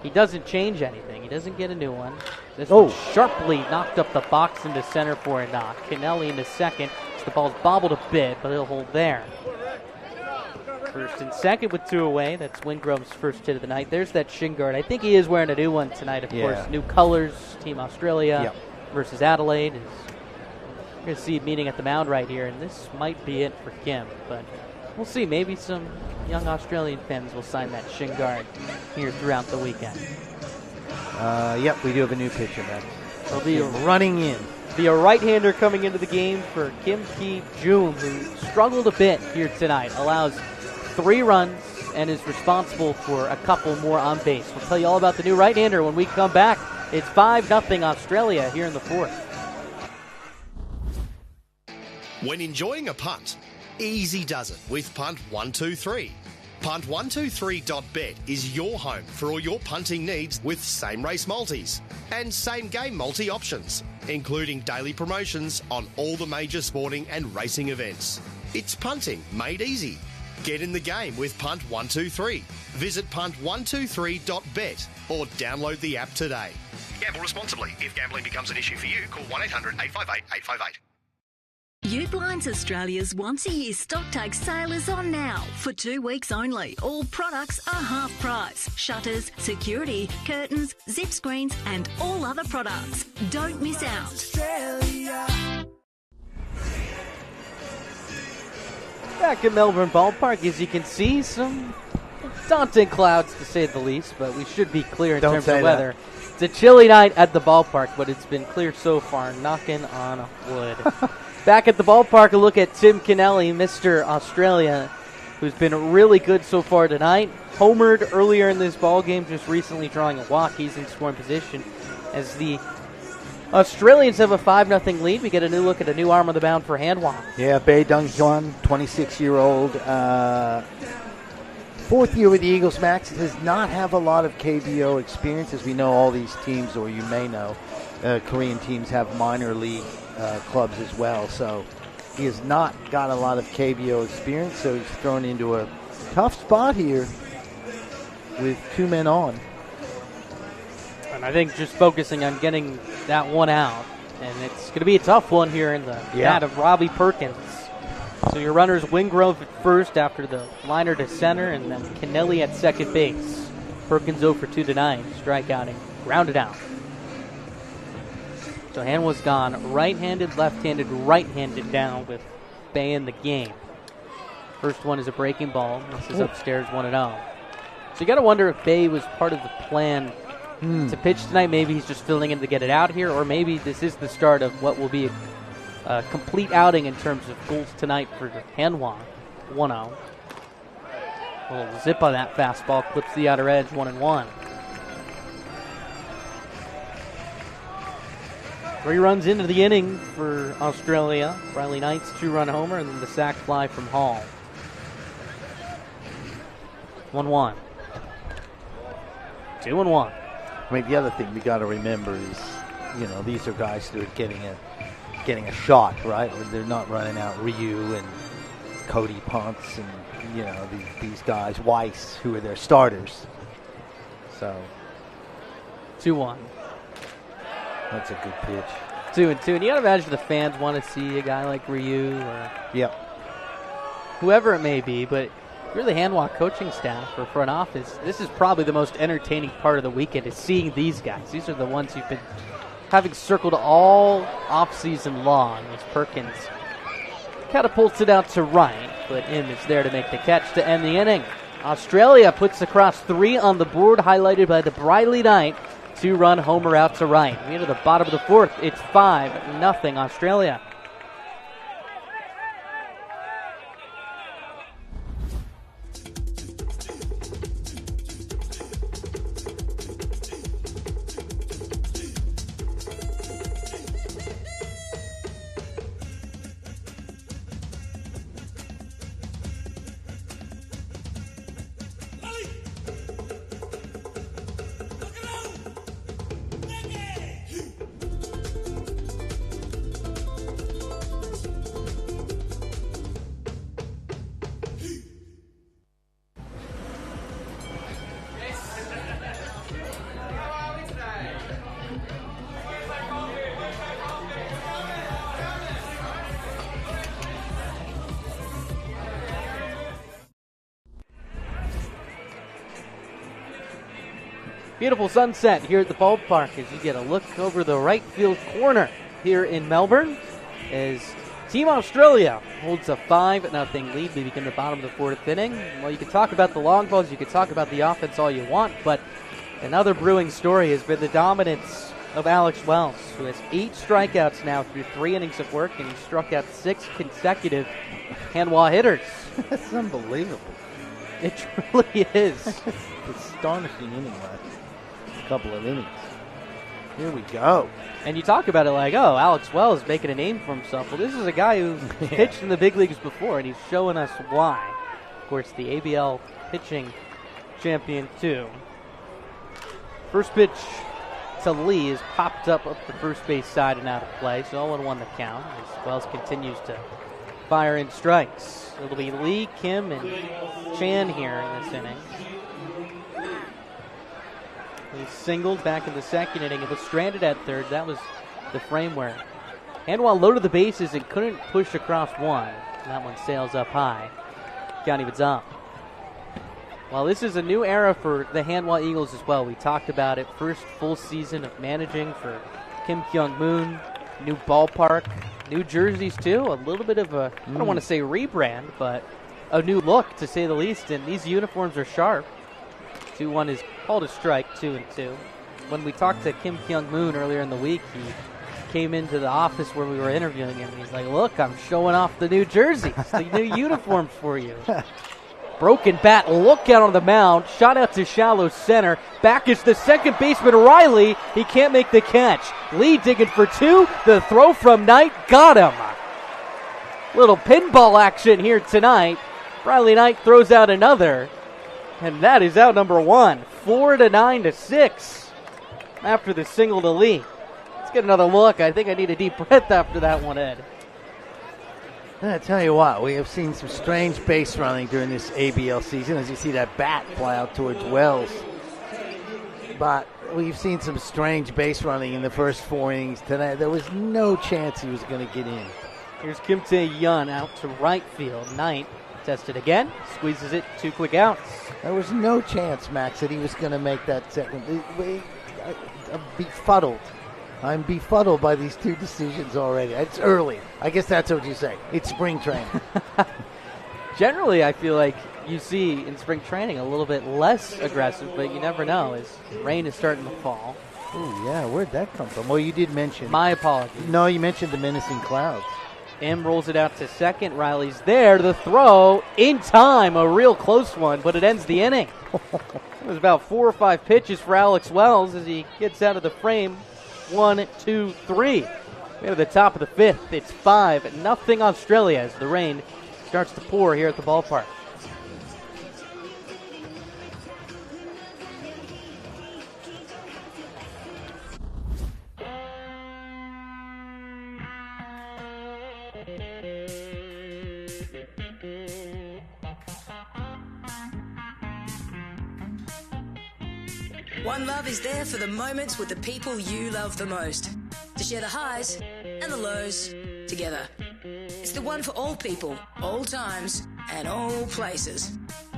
he doesn't change anything. He doesn't get a new one. This one sharply knocked up the box into center for a knock. Kennelly in the second. The ball's bobbled a bit, but he'll hold there. First and second with 2 away. That's Wingrove's first hit of the night. There's that shin guard. I think he is wearing a new one tonight, of course. New colors, Team Australia versus Adelaide. You're going to see it meeting at the mound right here, and this might be it for Kim. But we'll see. Maybe some young Australian fans will sign that shin guard here throughout the weekend. Yep, we do have a new pitcher, man. He'll be running in. Be a right-hander coming into the game for Kim Ki-Jun, who struggled a bit here tonight. Allows 3 runs and is responsible for a couple more on base. We'll tell you all about the new right-hander when we come back. It's 5-0 Australia here in the 4th. When enjoying a punt, easy does it with Punt 123. Punt123.bet is your home for all your punting needs with same race multis and same game multi options, including daily promotions on all the major sporting and racing events. It's punting made easy. Get in the game with Punt 123. Visit punt123.bet or download the app today. Gamble responsibly. If gambling becomes an issue for you, call 1-800-858-858. Ublinds Australia's once-a-year stock tag sale is on now. For 2 weeks only, all products are half price. Shutters, security, curtains, zip screens and all other products. Don't miss out. Australia. Back at Melbourne Ballpark, as you can see, some daunting clouds to say the least, but we should be clear in terms of weather. It's a chilly night at the ballpark, but it's been clear so far, knocking on wood. Back at the ballpark, a look at Tim Kennelly, Mr. Australia, who's been really good so far tonight. Homered earlier in this ball game, just recently drawing a walk. He's in scoring position as the Australians have a 5-0 lead. We get a new look at a new arm on the mound for Hanwha. Yeah, Bae Dong-hyun, 26-year-old, 4th year with the Eagles. Max does not have a lot of KBO experience, as we know all these teams, or you may know, Korean teams have minor league clubs as well. So he has not got a lot of KBO experience, so he's thrown into a tough spot here with 2 men on. And I think just focusing on getting that one out, and it's going to be a tough one here in the bat of Robbie Perkins. So your runners Wingrove at first after the liner to center, and then Kennelly at second base. Perkins 0 for 2 tonight, strikeout and grounded out. So Hanwha's gone right-handed, left-handed, right-handed down with Bae in the game. First one is a breaking ball. This is upstairs 1-0. So you got to wonder if Bae was part of the plan to pitch tonight. Maybe he's just filling in to get it out here, or maybe this is the start of what will be a complete outing in terms of goals tonight for Hanwha. 1-0. A little zip on that fastball, clips the outer edge, 1-1. 3 runs into the inning for Australia. Riley Knight's 2-run homer, and then the sac fly from Hall. 1-1. 2-1. I mean, the other thing we got to remember is, these are guys that are getting a shot, right? They're not running out Ryu and Cody Ponce and these guys, Weiss, who are their starters. So 2-1. That's a good pitch. 2-2. And you got to imagine the fans want to see a guy like Ryu or Yep. whoever it may be, but if you're the Hanwha coaching staff or front office, this is probably the most entertaining part of the weekend is seeing these guys. These are the ones you've been having circled all offseason long. As Perkins catapults it out to right, but Im is there to make the catch to end the inning. Australia puts across 3 on the board, highlighted by the Riley Knight 2-run homer out to right. We enter the bottom of the 4th. It's 5-0 Australia. Beautiful sunset here at the ballpark as you get a look over the right field corner here in Melbourne as Team Australia holds a 5-0 lead. We begin the bottom of the 4th inning. Well, you can talk about the long balls, you can talk about the offense all you want, but another brewing story has been the dominance of Alex Wells, who has 8 strikeouts now through 3 innings of work, and he struck out 6 consecutive Hanwha hitters. That's unbelievable. It truly is. Astonishing inning last couple of innings. Here we go. And you talk about it like, oh, Alex Wells making a name for himself. Well, this is a guy who pitched in the big leagues before, and he's showing us why. Of course, the ABL pitching champion, too. First pitch to Lee is popped up the first base side and out of play, so 0-1 the count as Wells continues to fire in strikes. It'll be Lee, Kim, and Chan here in this inning. He singled back in the second inning and was stranded at third. That was the frame where Hanwha loaded the bases and couldn't push across one. And that one sails up high. Count evens up. Well, this is a new era for the Hanwha Eagles as well. We talked about it. First full season of managing for Kim Kyung-moon. New ballpark. New jerseys, too. A little bit of a, I don't want to say rebrand, but a new look, to say the least. And these uniforms are sharp. 2-1 is called a strike, 2-2. When we talked to Kim Kyung-moon earlier in the week, he came into the office where we were interviewing him. He's like, look, I'm showing off the new jerseys, the new uniforms for you. Broken bat, look out on the mound, shot out to shallow center. Back is the second baseman, Riley. He can't make the catch. Lee digging for 2. The throw from Knight got him. Little pinball action here tonight. Riley Knight throws out another. And that is out number 1. 4-9-6 after the single to Lee. Let's get another look. I think I need a deep breath after that one, Ed. I tell you what, we have seen some strange base running during this ABL season as you see that bat fly out towards Wells. But we've seen some strange base running in the first 4 innings tonight. There was no chance he was going to get in. Here's Kim Tae-yun out to right field. Knight tested again, squeezes it, 2 quick outs. There was no chance, Max, that he was going to make that second. I'm befuddled. I'm befuddled by these 2 decisions already. It's early. I guess that's what you say. It's spring training. Generally, I feel like you see in spring training a little bit less aggressive, but you never know as rain is starting to fall. Oh, yeah. Where'd that come from? Well, you did mention. My apologies. No, you mentioned the menacing clouds. M rolls it out to second. Riley's there. The throw in time. A real close one, but it ends the inning. It was about 4 or 5 pitches for Alex Wells as he gets out of the frame. 1, 2, 3. We're at the top of the 5th. It's 5-0 Australia as the rain starts to pour here at the ballpark. One Love is there for the moments with the people you love the most. To share the highs and the lows together. It's the one for all people, all times, and all places.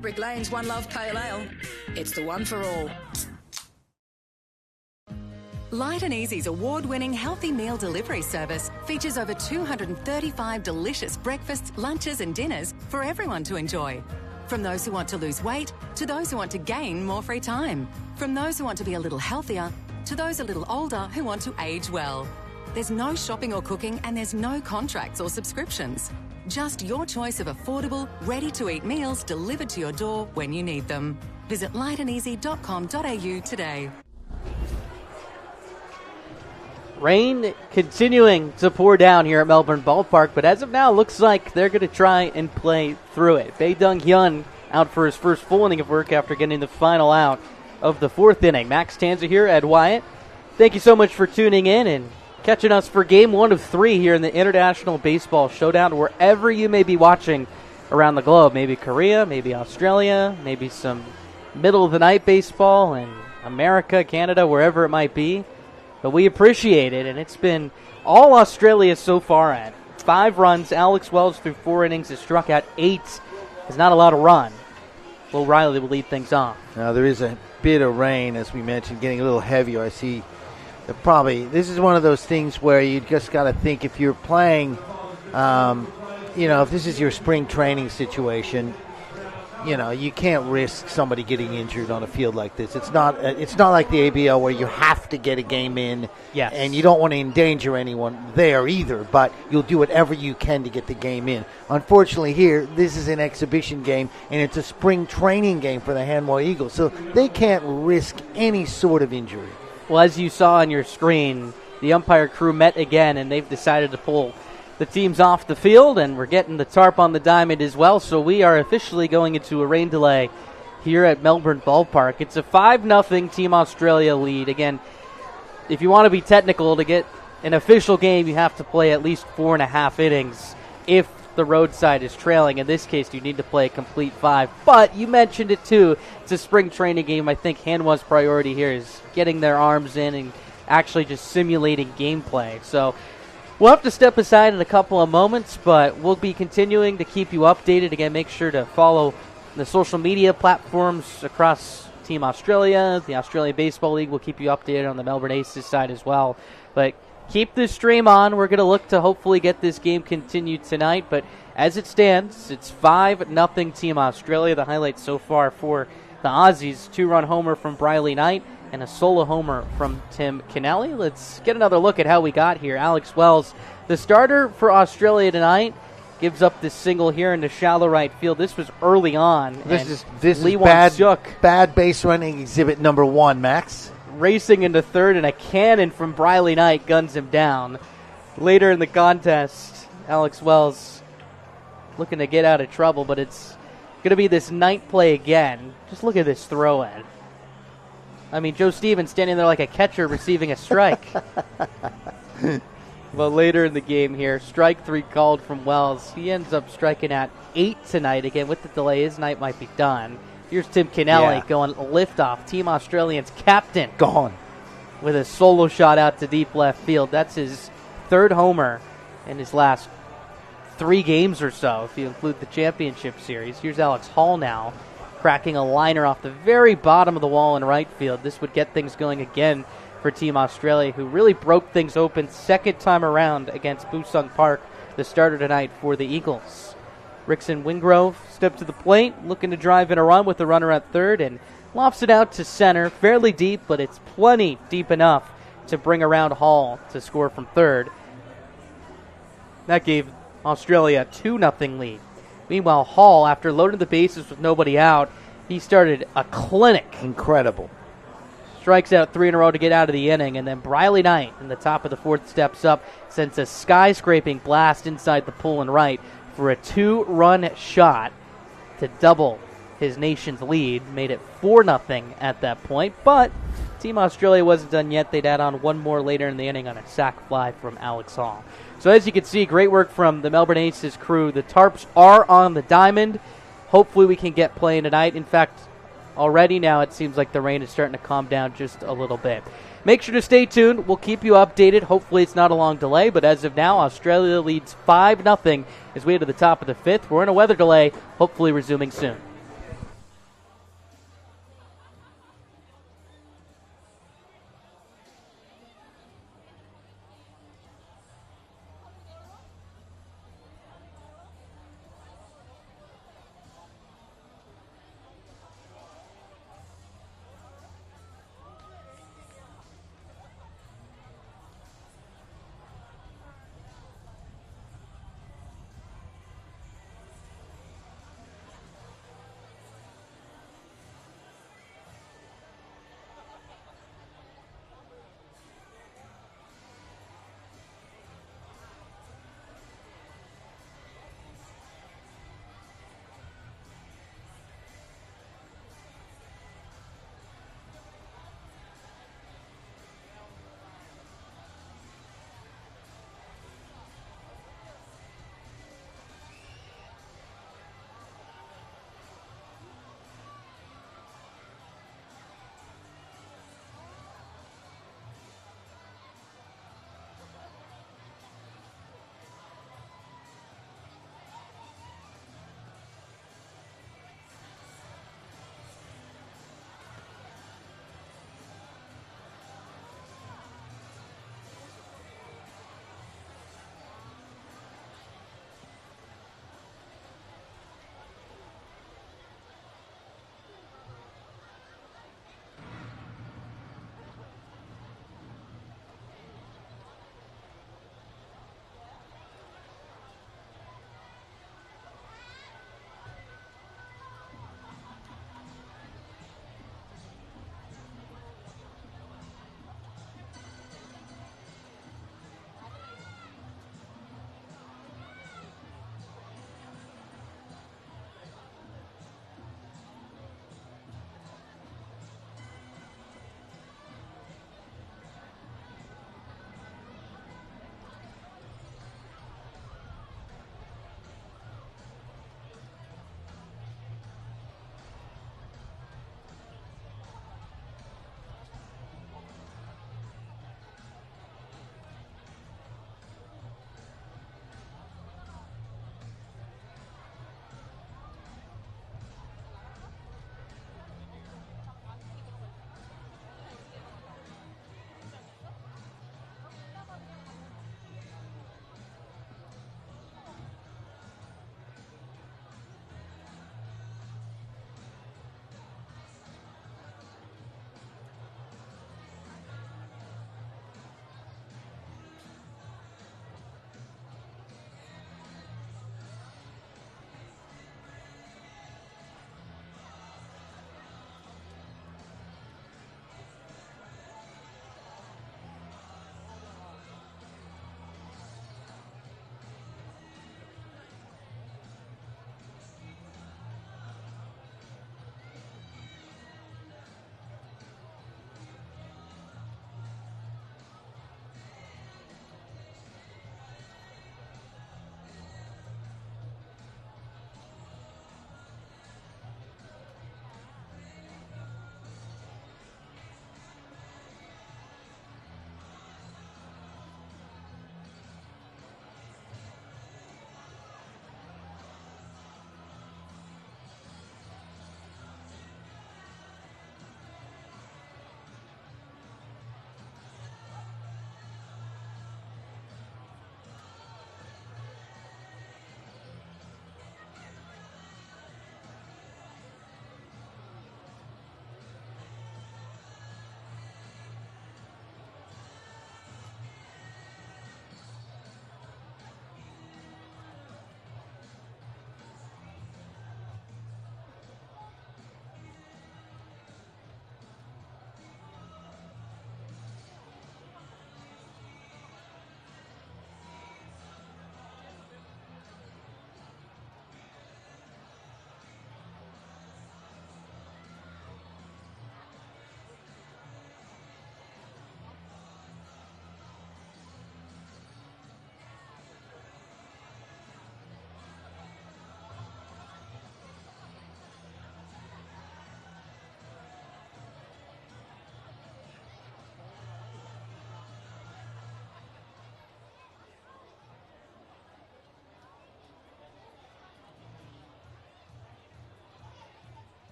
Brick Lane's One Love Pale Ale. It's the one for all. Light and Easy's award-winning healthy meal delivery service features over 235 delicious breakfasts, lunches and dinners for everyone to enjoy. From those who want to lose weight to those who want to gain more free time. From those who want to be a little healthier to those a little older who want to age well. There's no shopping or cooking and there's no contracts or subscriptions. Just your choice of affordable, ready-to-eat meals delivered to your door when you need them. Visit lightandeasy.com.au today. Rain continuing to pour down here at Melbourne Ballpark, but as of now, looks like they're going to try and play through it. Bae Dong Hyun out for his first full inning of work after getting the final out of the 4th inning. Max Tanza here, Ed Wyatt. Thank you so much for tuning in and catching us for Game 1 of 3 here in the International Baseball Showdown, wherever you may be watching around the globe. Maybe Korea, maybe Australia, maybe some middle-of-the-night baseball in America, Canada, wherever it might be. But we appreciate it, and it's been all Australia so far at 5 runs. Alex Wells through 4 innings has struck out 8. It's not a lot of run. Will Riley will lead things off. Now there is a bit of rain, as we mentioned, getting a little heavier. I see this is one of those things where you just got to think if you're playing, if this is your spring training situation, you can't risk somebody getting injured on a field like this. It's not like the ABL where you have to get a game in, yes, and you don't want to endanger anyone there either, but you'll do whatever you can to get the game in. Unfortunately here, this is an exhibition game, and it's a spring training game for the Hanwha Eagles, so they can't risk any sort of injury. Well, as you saw on your screen, the umpire crew met again, and they've decided to pull the team's off the field, and we're getting the tarp on the diamond as well, so we are officially going into a rain delay here at Melbourne Ballpark. It's a 5-0 Team Australia lead. Again, if you want to be technical, to get an official game, you have to play at least 4.5 innings if the road side is trailing. In this case, you need to play a complete 5. But you mentioned it too. It's a spring training game. I think Hanwha's priority here is getting their arms in and actually just simulating gameplay. So we'll have to step aside in a couple of moments, but we'll be continuing to keep you updated. Again, make sure to follow the social media platforms across Team Australia. The Australian Baseball League will keep you updated on the Melbourne Aces side as well. But keep this stream on. We're going to look to hopefully get this game continued tonight. But as it stands, it's 5-0 Team Australia. The highlights so far for the Aussies, 2-run homer from Briley Knight and a solo homer from Tim Kennelly. Let's get another look at how we got here. Alex Wells, the starter for Australia tonight, gives up this single here into shallow right field. This was early on. This is bad base running exhibit number 1, Max. Racing into third, and a cannon from Briley Knight guns him down. Later in the contest, Alex Wells looking to get out of trouble, but it's going to be this Knight play again. Just look at this throw-in. I mean, Joe Stevens standing there like a catcher receiving a strike. Well, later in the game here, strike 3 called from Wells. He ends up striking at 8 tonight. Again, with the delay, his night might be done. Here's Tim Kennelly going liftoff. Team Australians captain. Gone. With a solo shot out to deep left field. That's his 3rd homer in his last 3 games or so, if you include the championship series. Here's Alex Hall now, cracking a liner off the very bottom of the wall in right field. This would get things going again for Team Australia, who really broke things open second time around against Busung Park, the starter tonight for the Eagles. Rickson Wingrove stepped to the plate, looking to drive in a run with the runner at third, and lofts it out to center, fairly deep, but it's plenty deep enough to bring around Hall to score from third. That gave Australia a 2-0 lead. Meanwhile, Hall, after loading the bases with nobody out, he started a clinic. Incredible. strikes out 3 in a row to get out of the inning, and then Briley Knight in the top of the 4th steps up, sends a skyscraping blast inside the pull and right for a 2-run shot to double his nation's lead. Made it 4-0 at that point, but Team Australia wasn't done yet. They'd add on one more later in the inning on a sac fly from Alex Hall. So as you can see, great work from the Melbourne Aces crew. The Tarps are on the diamond. Hopefully we can get playing tonight. In fact, already now it seems like the rain is starting to calm down just a little bit. Make sure to stay tuned. We'll keep you updated. Hopefully it's not a long delay, but as of now, Australia leads 5-0 as we head to the top of the 5th. We're in a weather delay, hopefully resuming soon.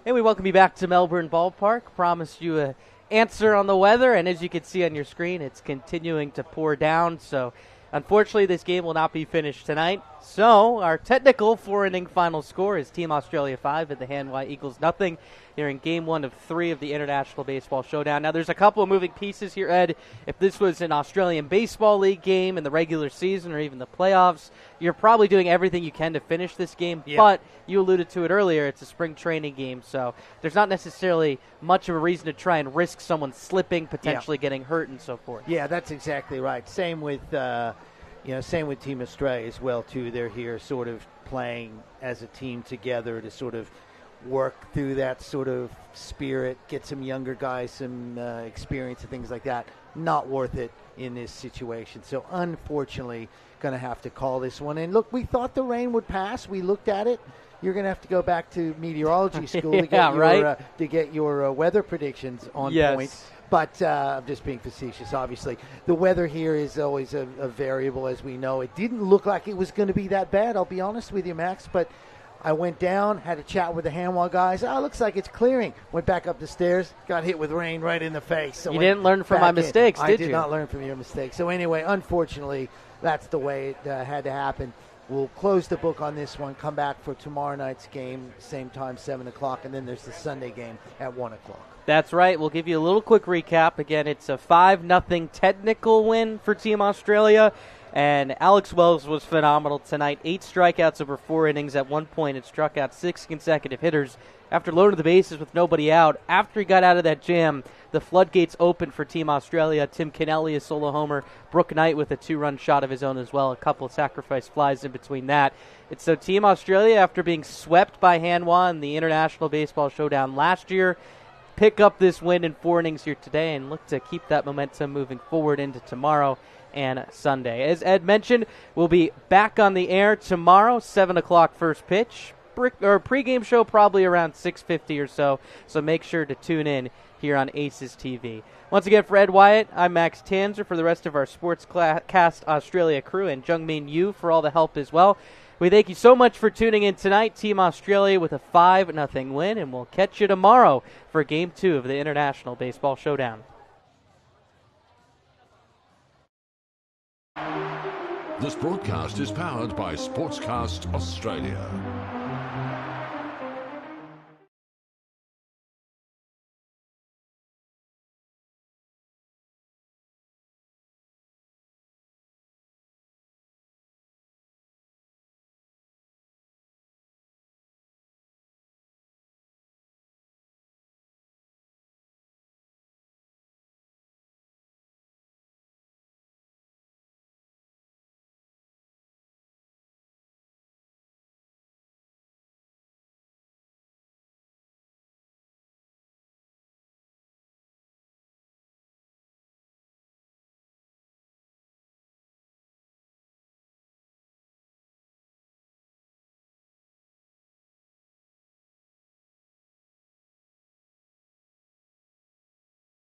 And we welcome you back to Melbourne Ballpark. Promised you an answer on the weather, and as you can see on your screen, it's continuing to pour down. So, unfortunately, this game will not be finished tonight. So, our technical 4-inning final score is Team Australia 5 and the Hanwha Eagles nothing here in Game 1 of 3 of the International Baseball Showdown. Now, there's a couple of moving pieces here, Ed. If this was an Australian Baseball League game in the regular season or even the playoffs, you're probably doing everything you can to finish this game. Yeah. But you alluded to it earlier, it's a spring training game, so there's not necessarily much of a reason to try and risk someone slipping, potentially getting hurt and so forth. Yeah, that's exactly right. Same with same with Team Australia as well, too. They're here sort of playing as a team together to sort of work through that sort of spirit, get some younger guys some experience and things like that. Not worth it in this situation. So, unfortunately, going to have to call this one. And, look, we thought the rain would pass. We looked at it. You're going to have to go back to meteorology school to get your weather predictions on point. But I'm just being facetious, obviously. The weather here is always a variable, as we know. It didn't look like it was going to be that bad, I'll be honest with you, Max. But I went down, had a chat with the Hanwha guys. Oh, looks like it's clearing. Went back up the stairs, got hit with rain right in the face. So you didn't learn from my mistakes, did you? I did not learn from your mistakes. So anyway, unfortunately, that's the way it had to happen. We'll close the book on this one, come back for tomorrow night's game, same time, 7 o'clock, and then there's the Sunday game at 1 o'clock. That's right. We'll give you a little quick recap. Again, it's a 5-0 technical win for Team Australia, and Alex Wells was phenomenal tonight. 8 strikeouts over 4 innings. At one point, it struck out 6 consecutive hitters after loading the bases with nobody out. After he got out of that jam, the floodgates opened for Team Australia. Tim Kennelly, a solo homer. Brooke Knight with a 2-run shot of his own as well. A couple of sacrifice flies in between that. It's so Team Australia, after being swept by Hanwha in the International Baseball Showdown last year, pick up this win in 4 innings here today and look to keep that momentum moving forward into tomorrow and Sunday. As Ed mentioned, we'll be back on the air tomorrow, 7 o'clock first pitch. Pregame show probably around 6:50 or so make sure to tune in here on Aces TV. Once again, for Ed Wyatt, I'm Max Tanzer. For the rest of our Sportscast Australia crew, and Jungmin Yu for all the help as well, we thank you so much for tuning in tonight. Team Australia with a 5-0 win, and we'll catch you tomorrow for Game 2 of the International Baseball Showdown. This broadcast is powered by Sportscast Australia.